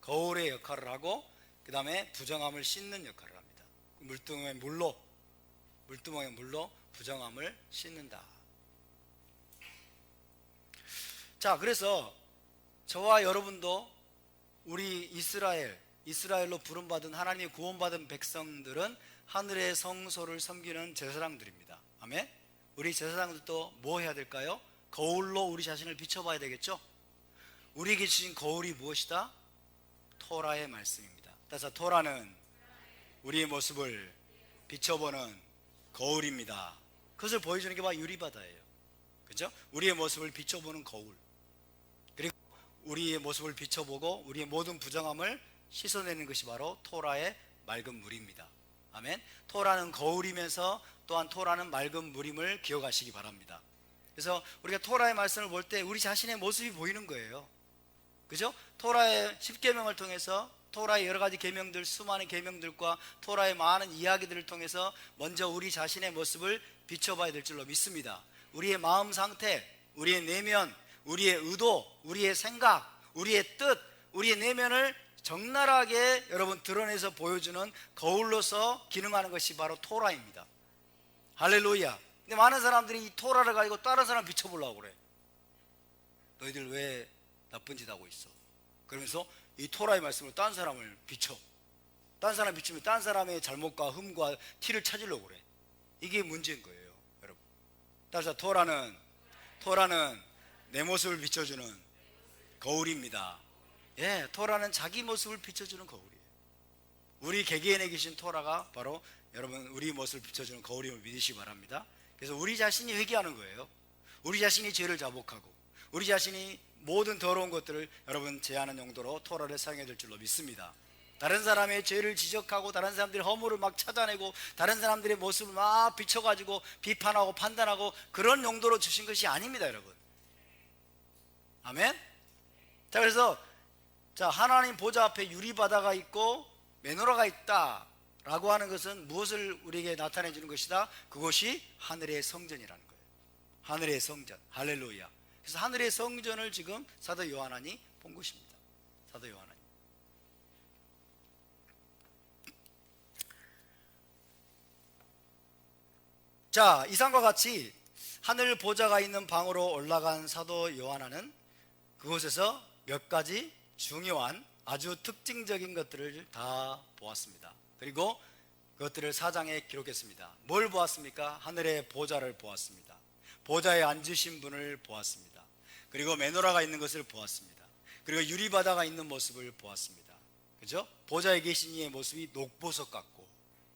거울의 역할을 하고, 그 다음에 부정함을 씻는 역할을 합니다. 물두멍의 물로 부정함을 씻는다. 자, 그래서 저와 여러분도 우리 이스라엘로 부름받은, 하나님의 구원받은 백성들은 하늘의 성소를 섬기는 제사장들입니다. 아멘. 우리 제사장들도 뭐 해야 될까요? 거울로 우리 자신을 비춰봐야 되겠죠. 우리에게 주신 거울이 무엇이다? 토라의 말씀입니다. 따라서 토라는 우리의 모습을 비춰보는 거울입니다. 그것을 보여주는 게 바로 유리바다예요. 그죠? 우리의 모습을 비춰보는 거울. 그리고 우리의 모습을 비춰보고 우리의 모든 부정함을 씻어내는 것이 바로 토라의 맑은 물입니다. 아멘. 토라는 거울이면서 또한 토라는 맑은 물임을 기억하시기 바랍니다. 그래서 우리가 토라의 말씀을 볼 때 우리 자신의 모습이 보이는 거예요. 그죠? 토라의 10계명을 통해서 토라의 여러 가지 계명들, 수많은 계명들과 토라의 많은 이야기들을 통해서 먼저 우리 자신의 모습을 비춰봐야 될 줄로 믿습니다. 우리의 마음 상태, 우리의 내면, 우리의 의도, 우리의 생각, 우리의 뜻, 우리의 내면을 적나라하게 여러분 드러내서 보여주는 거울로서 기능하는 것이 바로 토라입니다. 할렐루야. 근데 많은 사람들이 이 토라를 가지고 다른 사람 비춰보려고 그래. 너희들 왜 나쁜 짓 하고 있어? 그러면서 이 토라의 말씀으로 딴 사람을 비춰. 딴 사람 비추면 딴 사람의 잘못과 흠과 티를 찾으려고 그래. 이게 문제인 거예요, 여러분. 따라서 토라는 내 모습을 비춰주는 거울입니다. 예, 토라는 자기 모습을 비춰주는 거울이에요. 우리 개개인에 계신 토라가 바로 여러분 우리 모습을 비춰주는 거울임을 믿으시기 바랍니다. 그래서 우리 자신이 회개하는 거예요. 우리 자신이 죄를 자복하고 우리 자신이 모든 더러운 것들을 여러분 제하는 용도로 토라를 사용해야 될 줄로 믿습니다. 다른 사람의 죄를 지적하고 다른 사람들의 허물을 막 찾아내고 다른 사람들의 모습을 막 비춰가지고 비판하고 판단하고 그런 용도로 주신 것이 아닙니다, 여러분. 아멘. 자, 그래서 하나님 보좌 앞에 유리바다가 있고 메노라가 있다 라고 하는 것은 무엇을 우리에게 나타내 주는 것이다? 그것이 하늘의 성전이라는 거예요. 하늘의 성전. 할렐루야. 그래서 하늘의 성전을 지금 사도 요한이 본 것입니다. 사도 요한이. 자, 이상과 같이 하늘 보좌가 있는 방으로 올라간 사도 요한은 그곳에서 몇 가지 중요한 아주 특징적인 것들을 다 보았습니다. 그리고 그것들을 4장에 기록했습니다. 뭘 보았습니까? 하늘의 보좌를 보았습니다. 보좌에 앉으신 분을 보았습니다. 그리고 메노라가 있는 것을 보았습니다. 그리고 유리바다가 있는 모습을 보았습니다. 그죠? 보좌에 계신 이의 모습이 녹보석 같고,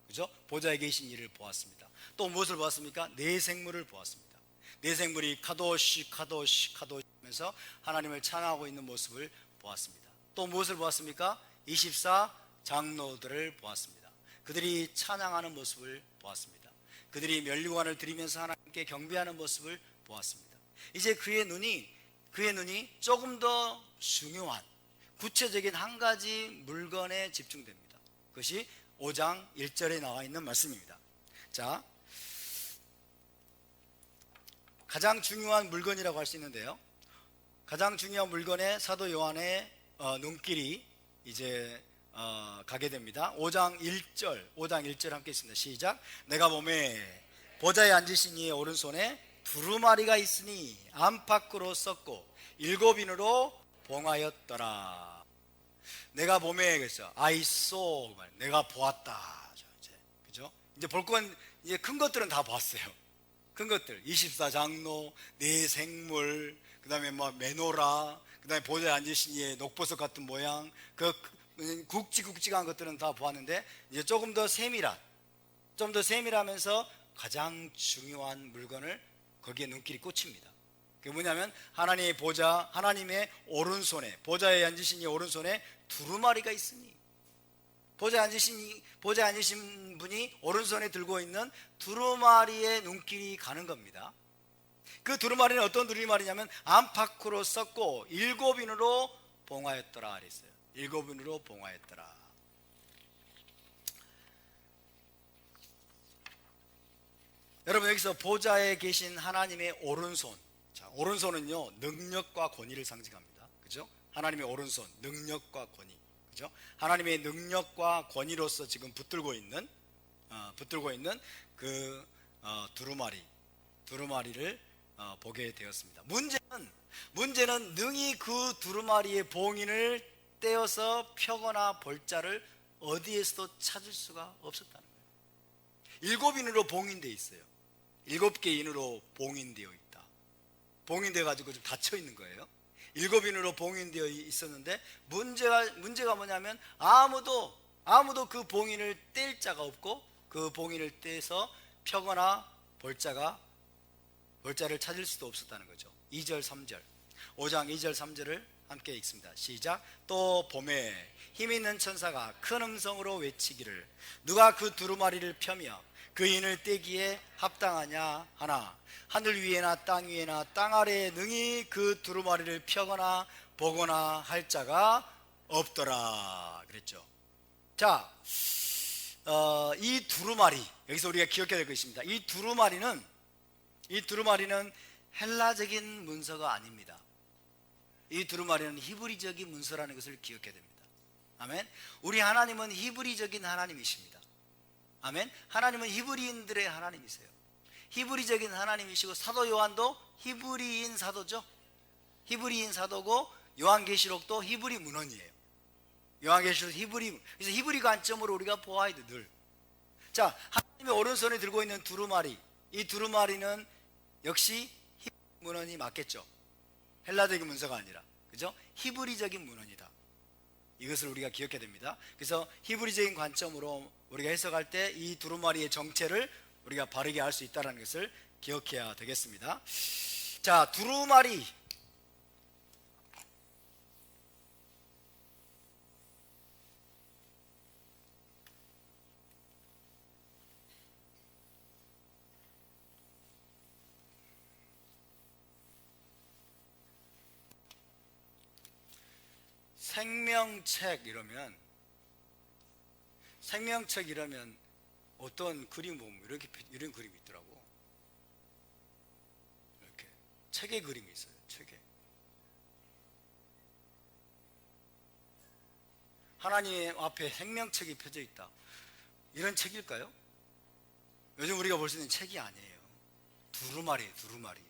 그죠? 보좌에 계신 이를 보았습니다. 또 무엇을 보았습니까? 네 생물을 보았습니다. 네 생물이 카도시 카도시 카도시 하면서 하나님을 찬양하고 있는 모습을 보았습니다. 또 무엇을 보았습니까? 24 장로들을 보았습니다. 그들이 찬양하는 모습을 보았습니다. 그들이 면류관을 드리면서 하나님께 경배하는 모습을 보았습니다. 이제 그의 눈이 조금 더 중요한 구체적인 한 가지 물건에 집중됩니다. 그것이 5장 1절에 나와 있는 말씀입니다. 자, 가장 중요한 물건이라고 할 수 있는데요, 가장 중요한 물건에 사도 요한의 눈길이 이제 가게 됩니다. 5장 1절 함께 있습니다. 시작. 내가 보매 보좌에 앉으신 이의 오른손에 두루마리가 있으니 안팎으로 썼고 7인으로 봉하였더라. 내가 보매 그랬어. I saw. 내가 보았다. 그죠? 이제 볼 건 이제 큰 것들은 다 봤어요. 큰 것들 24장로, 네 생물, 그 다음에 메노라, 그 다음에 보좌에 앉으신 이의 녹보석 같은 모양, 그 굵직굵직한 것들은 다 보았는데 이제 조금 더 세밀하면서 가장 중요한 물건을 거기에 눈길이 꽂힙니다. 그게 뭐냐면 하나님의 보좌, 하나님의 오른손에, 보좌에 앉으신 이 오른손에 두루마리가 있으니, 보좌에 앉으신 분이 오른손에 들고 있는 두루마리에 눈길이 가는 겁니다. 그 두루마리는 어떤 두루마리냐면 안팎으로 썼고 7인으로 봉하였더라 그랬어요. 7인으로 봉하였더라. 여러분, 여기서 보좌에 계신 하나님의 오른손. 자, 오른손은요 능력과 권위를 상징합니다. 그죠? 하나님의 오른손, 능력과 권위. 그죠? 하나님의 능력과 권위로서 지금 붙들고 있는 그 두루마리를 보게 되었습니다. 문제는 능히 그 두루마리의 봉인을 떼어서 펴거나 벌자를 어디에서도 찾을 수가 없었다는 거예요. 일곱 인으로 봉인되어 있어요. 7개 인으로 봉인되어 있다. 봉인돼 가지고 좀 닫혀 있는 거예요. 7인으로 봉인되어 있었는데 문제가 뭐냐면 아무도 그 봉인을 뗄 자가 없고 그 봉인을 떼서 펴거나 볼자를 찾을 수도 없었다는 거죠. 2절 3절 5장 2절 3절을 함께 읽습니다. 시작. 또 봄에 힘 있는 천사가 큰 음성으로 외치기를 누가 그 두루마리를 펴며 그 인을 떼기에 합당하냐 하나 하늘 위에나 땅 위에나 땅 아래에 능히 그 두루마리를 펴거나 보거나 할 자가 없더라 그랬죠. 자, 이 두루마리 여기서 우리가 기억해야 될 것입니다. 이 두루마리는 헬라적인 문서가 아닙니다. 이 두루마리는 히브리적인 문서라는 것을 기억해야 됩니다. 아멘. 우리 하나님은 히브리적인 하나님이십니다. 아멘. 하나님은 히브리인들의 하나님이세요. 히브리적인 하나님이시고 사도 요한도 히브리인 사도죠. 히브리인 사도고 요한계시록도 히브리 문헌이에요. 요한계시록 히브리, 그래서 히브리 관점으로 우리가 보아야 돼 늘. 자, 하나님의 오른손에 들고 있는 두루마리, 이 두루마리는 역시 히브리 문헌이 맞겠죠. 헬라적인 문서가 아니라, 그죠? 히브리적인 문헌이다. 이것을 우리가 기억해야 됩니다. 그래서 히브리적인 관점으로 우리가 해석할 때 이 두루마리의 정체를 우리가 바르게 알 수 있다는 것을 기억해야 되겠습니다. 자, 두루마리. 생명책 이러면 어떤 그림 보면 이런 그림이 있더라고. 이렇게 책의 그림이 있어요. 책에 하나님 앞에 생명책이 펴져 있다. 이런 책일까요? 요즘 우리가 볼 수 있는 책이 아니에요. 두루마리예요. 두루마리.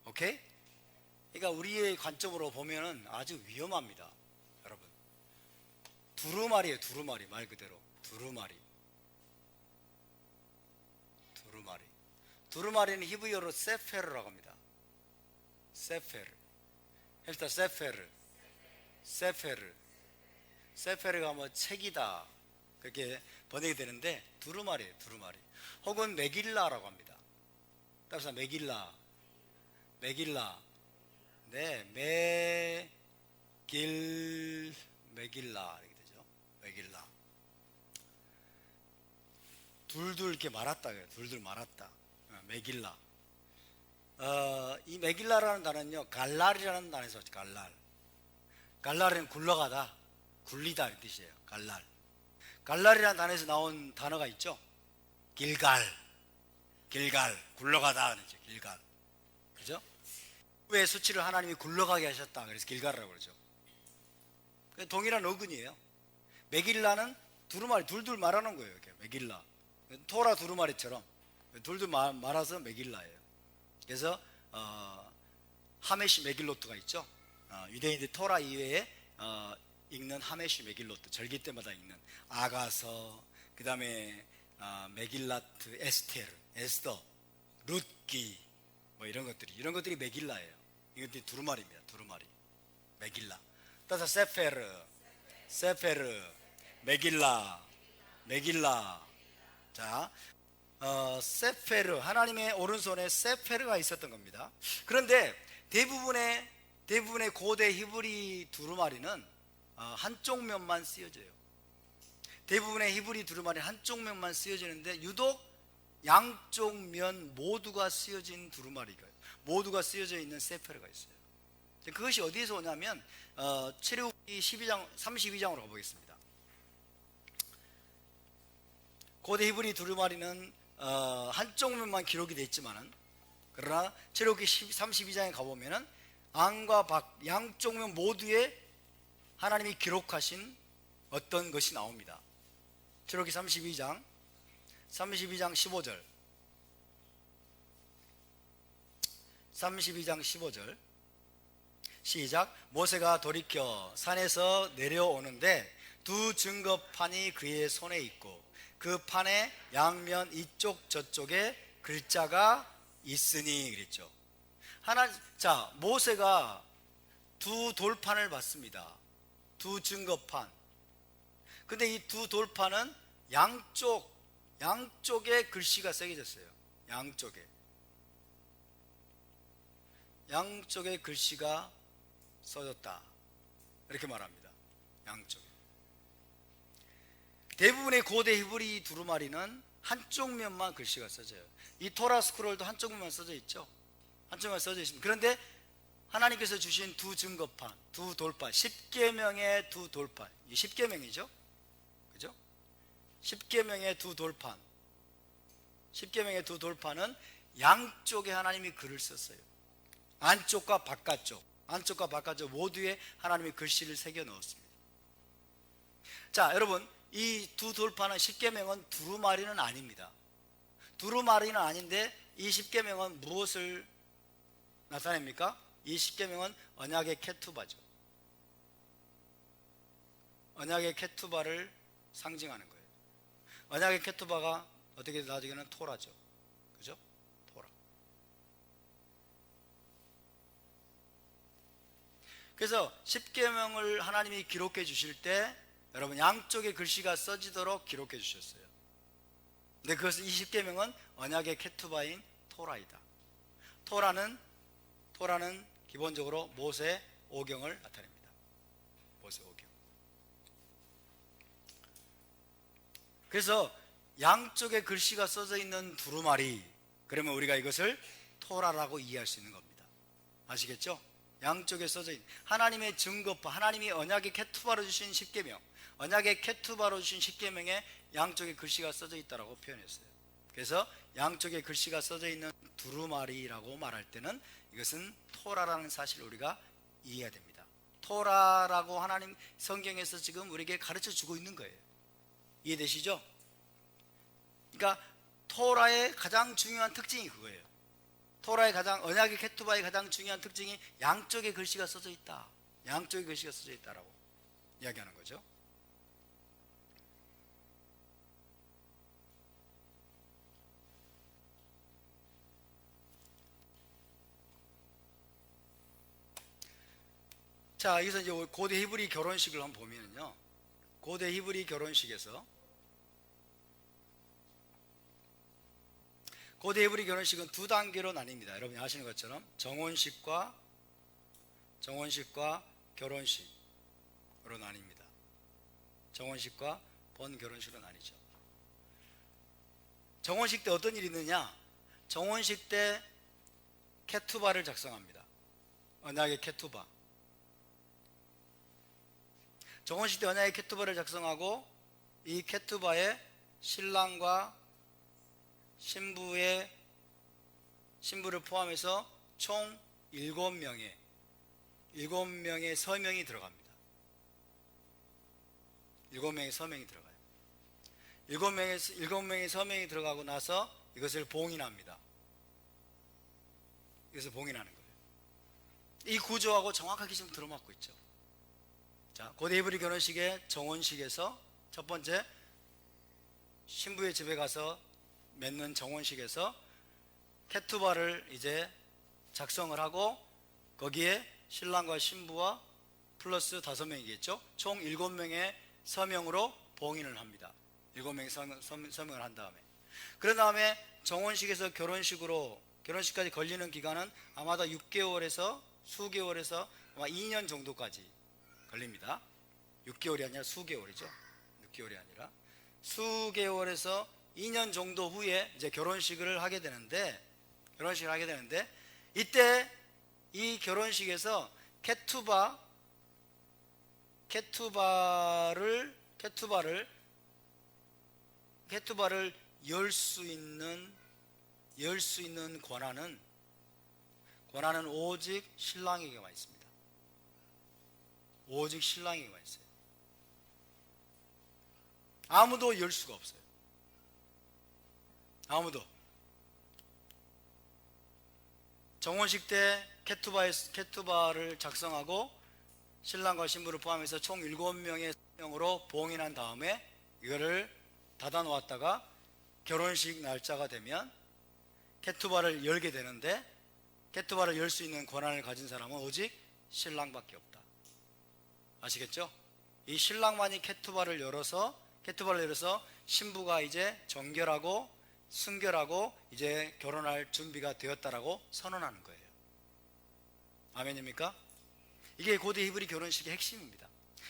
오케이? 그러니까 우리의 관점으로 보면은 아주 위험합니다. 여러분, 두루마리예요. 두루마리. 말 그대로 두루마리. 두루마리는 히브리어로 세페르라고 합니다. 일단 세페르가 뭐 책이다 그렇게 번역이 되는데 두루마리예요. 두루마리. 혹은 메길라라고 합니다. 따라서 메길라. 네, 메길라 이렇게 되죠. 메길라. 둘둘 이렇게 말았다 그래요. 둘둘 말았다. 메길라. 이 메길라라는 단어는요, 갈랄이라는 단어에서 왔죠. 갈랄은 굴러가다, 굴리다 이 뜻이에요. 갈랄이라는 단어에서 나온 단어가 있죠. 길갈, 굴러가다 그러죠. 길갈. 그죠? 왜 수치를 하나님이 굴러가게 하셨다. 그래서 길갈이라고 그러죠. 동일한 어근이에요. 메길라는 두루마리, 둘둘 말하는 거예요. 이렇게 메길라. 토라 두루마리처럼 둘둘 말아서 메길라예요. 그래서 하메시 메길로트가 있죠. 유대인들 토라 이외에 읽는 하메시 메길로트, 절기 때마다 읽는 아가서, 그 다음에 메길라트, 에스더, 룻기 뭐 이런 것들이 메길라예요. 이것들이 두루마리입니다. 두루마리, 메길라. 따라서 세페르, 메길라. 자, 세페르, 하나님의 오른손에 세페르가 있었던 겁니다. 그런데 대부분의 고대 히브리 두루마리는 한쪽 면만 쓰여져요. 대부분의 히브리 두루마리는 한쪽 면만 쓰여지는데 유독 양쪽 면 모두가 쓰여진 두루마리가, 모두가 쓰여져 있는 세페르가 있어요. 그것이 어디에서 오냐면 출애굽기 32장으로 가보겠습니다. 고대 히브리 두루마리는 한쪽 면만 기록이 되어 있지만은, 그러나 출애굽기 32장에 가보면은 안과 밖 양쪽 면 모두에 하나님이 기록하신 어떤 것이 나옵니다. 출애굽기 32장 15절. 32장 15절 시작. 모세가 돌이켜 산에서 내려오는데 두 증거판이 그의 손에 있고 그 판의 양면 이쪽 저쪽에 글자가 있으니 그랬죠. 자, 모세가 두 돌판을 봤습니다. 두 증거판. 근데 이 두 돌판은 양쪽에 글씨가 새겨졌어요. 양쪽에 글씨가 써졌다, 이렇게 말합니다. 양쪽에. 대부분의 고대 히브리 두루마리는 한쪽 면만 글씨가 써져요. 이 토라 스크롤도 한쪽 면만 써져 있죠. 한쪽만 써져 있습니다. 그런데 하나님께서 주신 두 증거판, 두 돌판, 십계명의 두 돌판, 이 십계명이죠, 그죠? 십계명의 두 돌판, 십계명의 두 돌판은 양쪽에 하나님이 글을 썼어요. 안쪽과 바깥쪽 모두에 하나님이 글씨를 새겨 넣었습니다. 자, 여러분, 이 두 돌판은 십계명은 두루마리는 아닙니다. 두루마리는 아닌데 이 십계명은 무엇을 나타냅니까? 이 십계명은 언약의 케투바죠. 언약의 케투바를 상징하는 거예요. 언약의 케투바가 어떻게 나중에는 토라죠, 그죠? 토라. 그래서 십계명을 하나님이 기록해 주실 때 여러분 양쪽에 글씨가 써지도록 기록해 주셨어요. 근데 그것은 이 십계명은 언약의 케투바인 토라이다. 토라는 기본적으로 모세 오경을 나타냅니다. 모세 오경. 그래서 양쪽에 글씨가 써져 있는 두루마리, 그러면 우리가 이것을 토라라고 이해할 수 있는 겁니다. 아시겠죠? 양쪽에 써져 있는 하나님의 증거파, 하나님이 언약의 케투바로 주신 십계명, 언약의 케투바로 주신 십계명에 양쪽에 글씨가 써져 있다라고 표현했어요. 그래서 양쪽에 글씨가 써져 있는 두루마리라고 말할 때는 이것은 토라라는 사실을 우리가 이해해야 됩니다. 토라라고 하나님 성경에서 지금 우리에게 가르쳐 주고 있는 거예요. 이해되시죠? 그러니까 토라의 가장 중요한 특징이 그거예요. 언약의 케투바의 가장 중요한 특징이 양쪽에 글씨가 써져 있다. 양쪽에 글씨가 써져 있다라고 이야기하는 거죠. 자, 여기서 이제 고대 히브리 결혼식을 한번 보면요, 고대 히브리 결혼식에서 고대 히브리 결혼식은 두 단계로 나뉩니다. 여러분이 아시는 것처럼 정혼식과 결혼식으로 나뉩니다. 정혼식과 번결혼식으로 나뉘죠. 정혼식 때 어떤 일이 있느냐? 정혼식 때 케투바를 작성합니다. 언약의 케투바. 정혼식 때 언약의 케투바를 작성하고 이 케투바에 신랑과 신부를 포함해서 총 7명의 서명이 들어갑니다. 7명의 서명이 들어가요. 7명의 서명이 들어가고 나서 이것을 봉인합니다. 이것을 봉인하는 거예요. 이 구조하고 정확하게 지금 들어맞고 있죠. 자, 고대 히브리 결혼식의 정혼식에서 첫 번째, 신부의 집에 가서 맺는 정혼식에서 케투바를 이제 작성을 하고 거기에 신랑과 신부와 플러스 5명이겠죠. 총 7명의 서명으로 봉인을 합니다. 7명의 서명을 한 다음에, 그런 다음에 정혼식에서 결혼식까지 걸리는 기간은 아마도 6개월에서 수개월에서 아마 2년 정도까지 걸립니다. 6개월이 아니라 수개월이죠. 6개월이 아니라 수개월에서 2년 정도 후에 이제 결혼식을 하게 되는데 이때 이 결혼식에서 케투바를 열 수 있는 권한은 오직 신랑에게만 있습니다. 오직 신랑에게만 있어요. 아무도 열 수가 없어요. 아무도. 정혼식 때 케투바를 작성하고 신랑과 신부를 포함해서 총 7명의 서명으로 봉인한 다음에 이거를 닫아 놓았다가 결혼식 날짜가 되면 케투바를 열게 되는데, 케투바를 열 수 있는 권한을 가진 사람은 오직 신랑밖에 없다. 아시겠죠? 이 신랑만이 케투바를 열어서 신부가 이제 정결하고 순결하고 이제 결혼할 준비가 되었다라고 선언하는 거예요. 아멘입니까? 이게 고대 히브리 결혼식의 핵심입니다.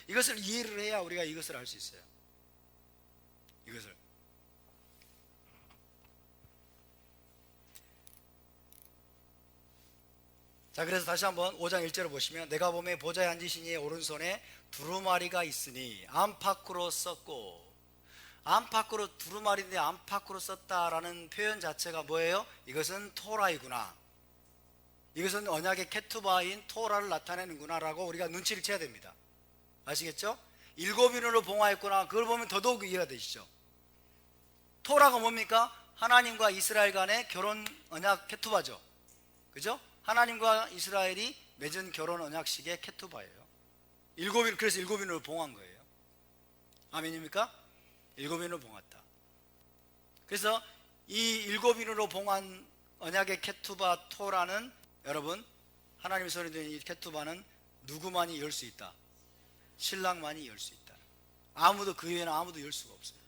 이것을 이해를 해야 우리가 이것을 알 수 있어요. 이것을. 자, 그래서 다시 한번 5장 1절을 보시면, 내가 보매 보좌에 앉으신 이의 오른손에 두루마리가 있으니 안팎으로 썼고, 안팎으로, 두루마리인데 안팎으로 썼다라는 표현 자체가 뭐예요? 이것은 토라이구나, 이것은 언약의 케투바인 토라를 나타내는구나 라고 우리가 눈치를 채야 됩니다. 아시겠죠? 7인으로 봉하였구나, 그걸 보면 더더욱 이해가 되시죠? 토라가 뭡니까? 하나님과 이스라엘 간의 결혼 언약 케투바죠. 그죠? 하나님과 이스라엘이 맺은 결혼 언약식의 케투바예요. 7인, 그래서 7인으로 봉한 거예요. 아멘입니까? 7인으로 봉했다. 그래서 이 7인으로 봉한 언약의 케투바 토라는, 여러분, 하나님의 손에 든 이 케투바는 누구만이 열 수 있다? 신랑만이 열 수 있다. 아무도, 그 외에는 아무도 열 수가 없어요.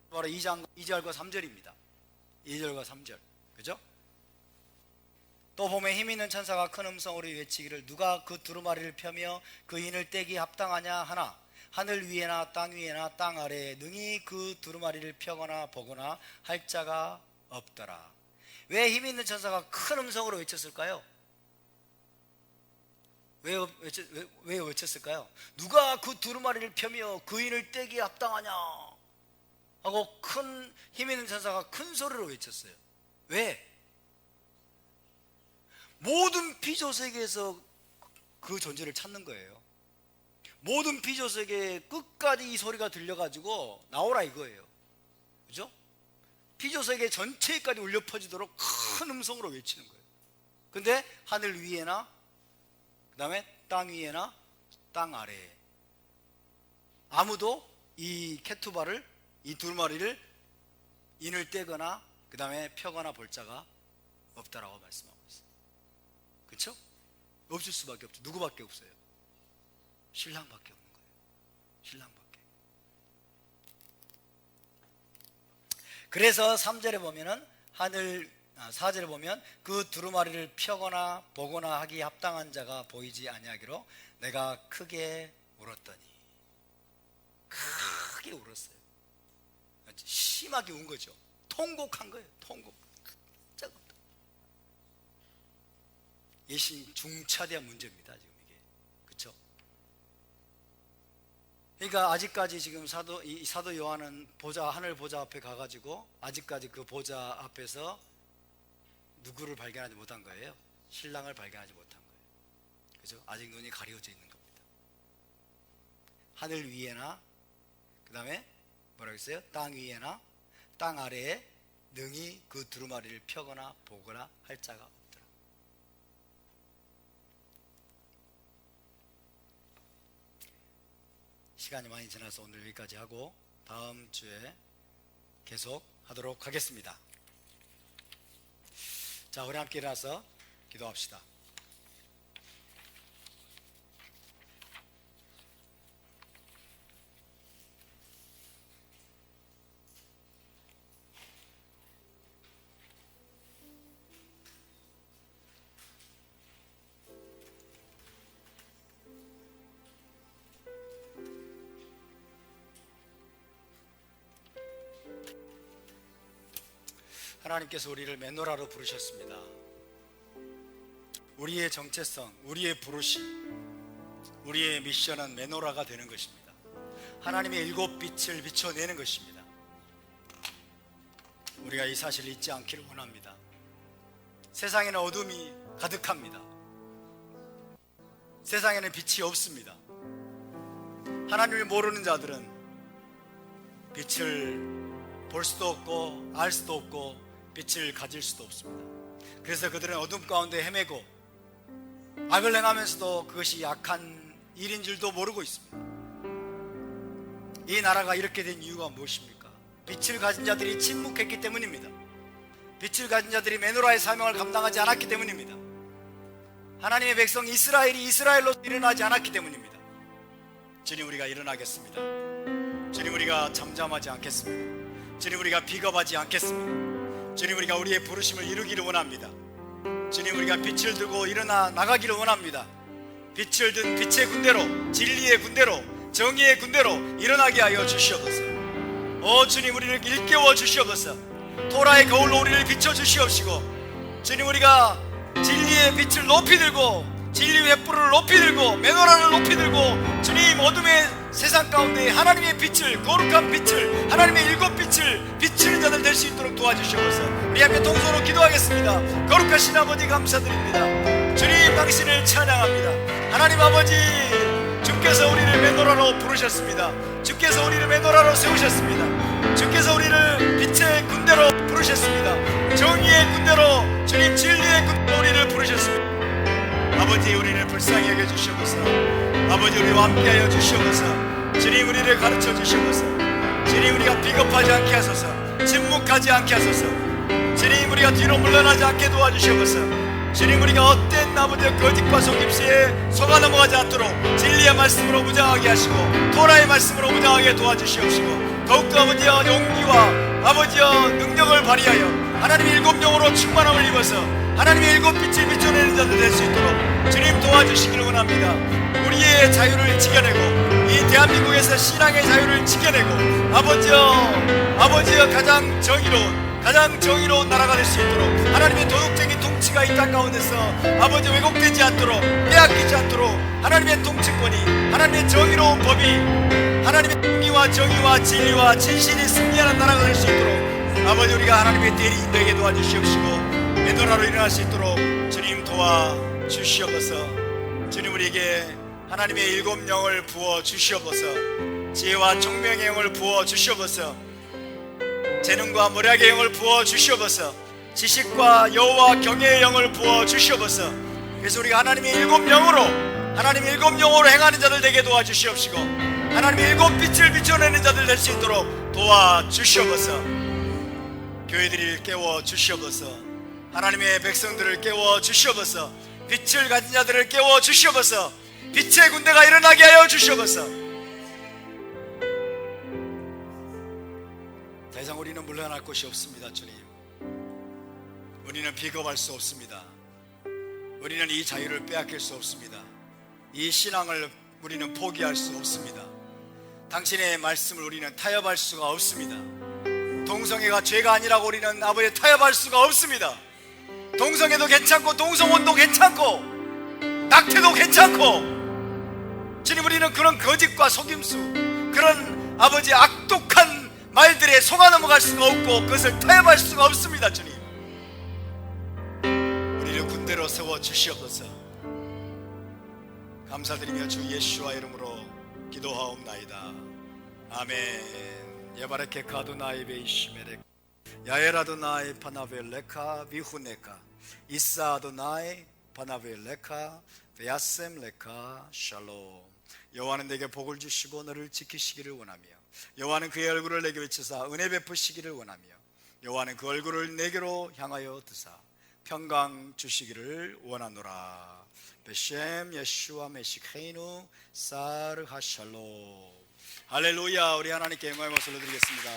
바로 2절과 3절입니다 2절과 3절. 그죠? 또 봄에 힘있는 천사가 큰 음성으로 외치기를, 누가 그 두루마리를 펴며 그 인을 떼기 합당하냐 하나, 하늘 위에나 땅 위에나 땅 아래에 능히 그 두루마리를 펴거나 보거나 할 자가 없더라. 왜 힘있는 천사가 큰 음성으로 외쳤을까요? 왜 외쳤을까요? 누가 그 두루마리를 펴며 그 인을 떼기 합당하냐 하고 큰 힘있는 천사가 큰 소리로 외쳤어요. 왜? 모든 피조세계에서 그 존재를 찾는 거예요. 모든 피조세계에 끝까지 이 소리가 들려가지고 나오라 이거예요. 그죠? 피조세계 전체까지 울려 퍼지도록 큰 음성으로 외치는 거예요. 근데 하늘 위에나 그 다음에 땅 위에나 땅 아래에 아무도 이 케투바를, 이 두루마리를 인을 떼거나 그 다음에 펴거나 볼 자가 없다라고 말씀하고 있어요. 그렇죠? 없을 수밖에 없죠. 누구밖에 없어요? 신랑밖에 없는 거예요. 신랑밖에. 그래서 3절에 보면은 4절에 보면 그 두루마리를 펴거나 보거나 하기 합당한 자가 보이지 아니하기로 내가 크게 울었더니. 크게 울었어요. 심하게 운 거죠. 통곡한 거예요. 통곡. 이게 중차대한 문제입니다. 지금 이게. 그렇죠? 그러니까 아직까지 지금 사도 요한은 하늘 보좌 앞에 가가지고 아직까지 그 보좌 앞에서 누구를 발견하지 못한 거예요? 신랑을 발견하지 못한 거예요. 그죠? 아직 눈이 가려져 있는 겁니다. 하늘 위에나 그 다음에 뭐라고 했어요? 땅 위에나 땅 아래에 능히 그 두루마리를 펴거나 보거나 할 자가 없더라. 시간이 많이 지나서 오늘 여기까지 하고 다음 주에 계속 하도록 하겠습니다. 자, 우리 함께 일어나서 기도합시다. 하나님께서 우리를 메노라로 부르셨습니다. 우리의 정체성, 우리의 부르심, 우리의 미션은 메노라가 되는 것입니다. 하나님의 7빛을 비춰내는 것입니다. 우리가 이 사실을 잊지 않기를 원합니다. 세상에는 어둠이 가득합니다. 세상에는 빛이 없습니다. 하나님을 모르는 자들은 빛을 볼 수도 없고 알 수도 없고 빛을 가질 수도 없습니다. 그래서 그들은 어둠 가운데 헤매고 악을 행하면서도 그것이 악한 일인 줄도 모르고 있습니다. 이 나라가 이렇게 된 이유가 무엇입니까? 빛을 가진 자들이 침묵했기 때문입니다. 빛을 가진 자들이 메노라의 사명을 감당하지 않았기 때문입니다. 하나님의 백성 이스라엘이 이스라엘로 일어나지 않았기 때문입니다. 주님, 우리가 일어나겠습니다. 주님, 우리가 잠잠하지 않겠습니다. 주님, 우리가 비겁하지 않겠습니다. 주님, 우리가 우리의 부르심을 이루기를 원합니다. 주님, 우리가 빛을 들고 일어나 나가기를 원합니다. 빛을 든 빛의 군대로, 진리의 군대로, 정의의 군대로 일어나게 하여 주시옵소서. 오 주님, 우리를 일깨워 주시옵소서. 토라의 거울로 우리를 비춰 주시옵시고, 주님, 우리가 진리의 빛을 높이 들고, 진리의 횃불을 높이 들고, 메노라를 높이 들고, 주님, 어둠의 세상 가운데 하나님의 빛을, 거룩한 빛을, 하나님의 일곱 빛을 비치는 자들 될 수 있도록 도와주시옵소서. 우리 함께 동서로 기도하겠습니다. 거룩하신 아버지, 감사드립니다. 주님, 당신을 찬양합니다. 하나님 아버지, 주께서 우리를 메노라로 부르셨습니다. 주께서 우리를 메노라로 세우셨습니다. 주께서 우리를 빛의 군대로 부르셨습니다. 정의의 군대로, 주님, 진리의 군대로 우리를 부르셨습니다. 아버지, 우리를 불쌍히 여겨주시옵소서. 아버지, 우리와 함께하여 주시옵소서. 주님, 우리를 가르쳐 주시옵소서. 주님, 우리가 비겁하지 않게 하소서. 침묵하지 않게 하소서. 주님, 우리가 뒤로 물러나지 않게 도와주시옵소서. 주님, 우리가 헛된 아버지의 거짓과 속임수에 속아 넘어가지 않도록 진리의 말씀으로 무장하게 하시고, 토라의 말씀으로 무장하게 도와주시옵시고, 더욱더 아버지여 용기와 아버지여 능력을 발휘하여 하나님의 일곱 영으로 충만함을 입어서 하나님의 일곱 빛을 비춰내는 자들 될 수 있도록 주님 도와주시기를 원합니다. 우리의 자유를 지켜내고, 이 대한민국에서 신앙의 자유를 지켜내고, 아버지여 가장 정의로운 나라가 될 수 있도록 하나님의 도덕적인 통치가 이 땅 가운데서 아버지 왜곡되지 않도록, 빼앗기지 않도록 하나님의 통치권이, 하나님의 정의로운 법이, 하나님의 공의와 정의와 진리와 진실이 승리하는 나라가 될 수 있도록 아버지, 우리가 하나님의 대리인 되게 도와주시옵시고, 메노라로 일어날 수 있도록 주님 도와주시옵소서. 주님, 우리에게 하나님의 일곱 영을 부어 주시옵소서. 지혜와 총명의 영을 부어 주시옵소서. 재능과 모략의 영을 부어 주시옵소서. 지식과 여호와 경외의 영을 부어 주시옵소서. 그래서 우리가 하나님의 일곱 영으로 행하는 자들 되게 도와주시옵시고, 하나님의 일곱 빛을 비춰내는 자들 될 수 있도록 도와주시옵소서. 교회들을 깨워 주시옵소서. 하나님의 백성들을 깨워 주시옵소서. 빛을 가진 자들을 깨워 주시옵소서. 빛의 군대가 일어나게 하여 주시옵소서. 더 이상 우리는 물러날 곳이 없습니다. 주님, 우리는 비겁할 수 없습니다. 우리는 이 자유를 빼앗길 수 없습니다. 이 신앙을 우리는 포기할 수 없습니다. 당신의 말씀을 우리는 타협할 수가 없습니다. 동성애가 죄가 아니라고 우리는 아버지 타협할 수가 없습니다. 동성애도 괜찮고, 동성혼도 괜찮고, 낙태도 괜찮고, 주님, 우리는 그런 거짓과 속임수, 그런 아버지 악독한 말들에 속아 넘어갈 수가 없고, 그것을 타협할 수가 없습니다. 주님, 우리를 군대로 세워 주시옵소서. 감사드리며 주 예수와 이름으로 기도하옵나이다. 아멘. 예바레케 아도나이 베이시메레 야엘 아도나이 파나벨레카 비후네카 이사 아도나이 파나벨레카 베야셈 레카 샬롬. 여호와는 내게 복을 주시고 너를 지키시기를 원하며, 여호와는 그의 얼굴을 내게 비추사 은혜 베푸시기를 원하며, 여호와는 그 얼굴을 내게로 향하여 드사 평강 주시기를 원하노라. 베셈 예슈아 메시케이누 사르 하샬롬. 할렐루야. 우리 하나님께 영광의 박수를 드리겠습니다.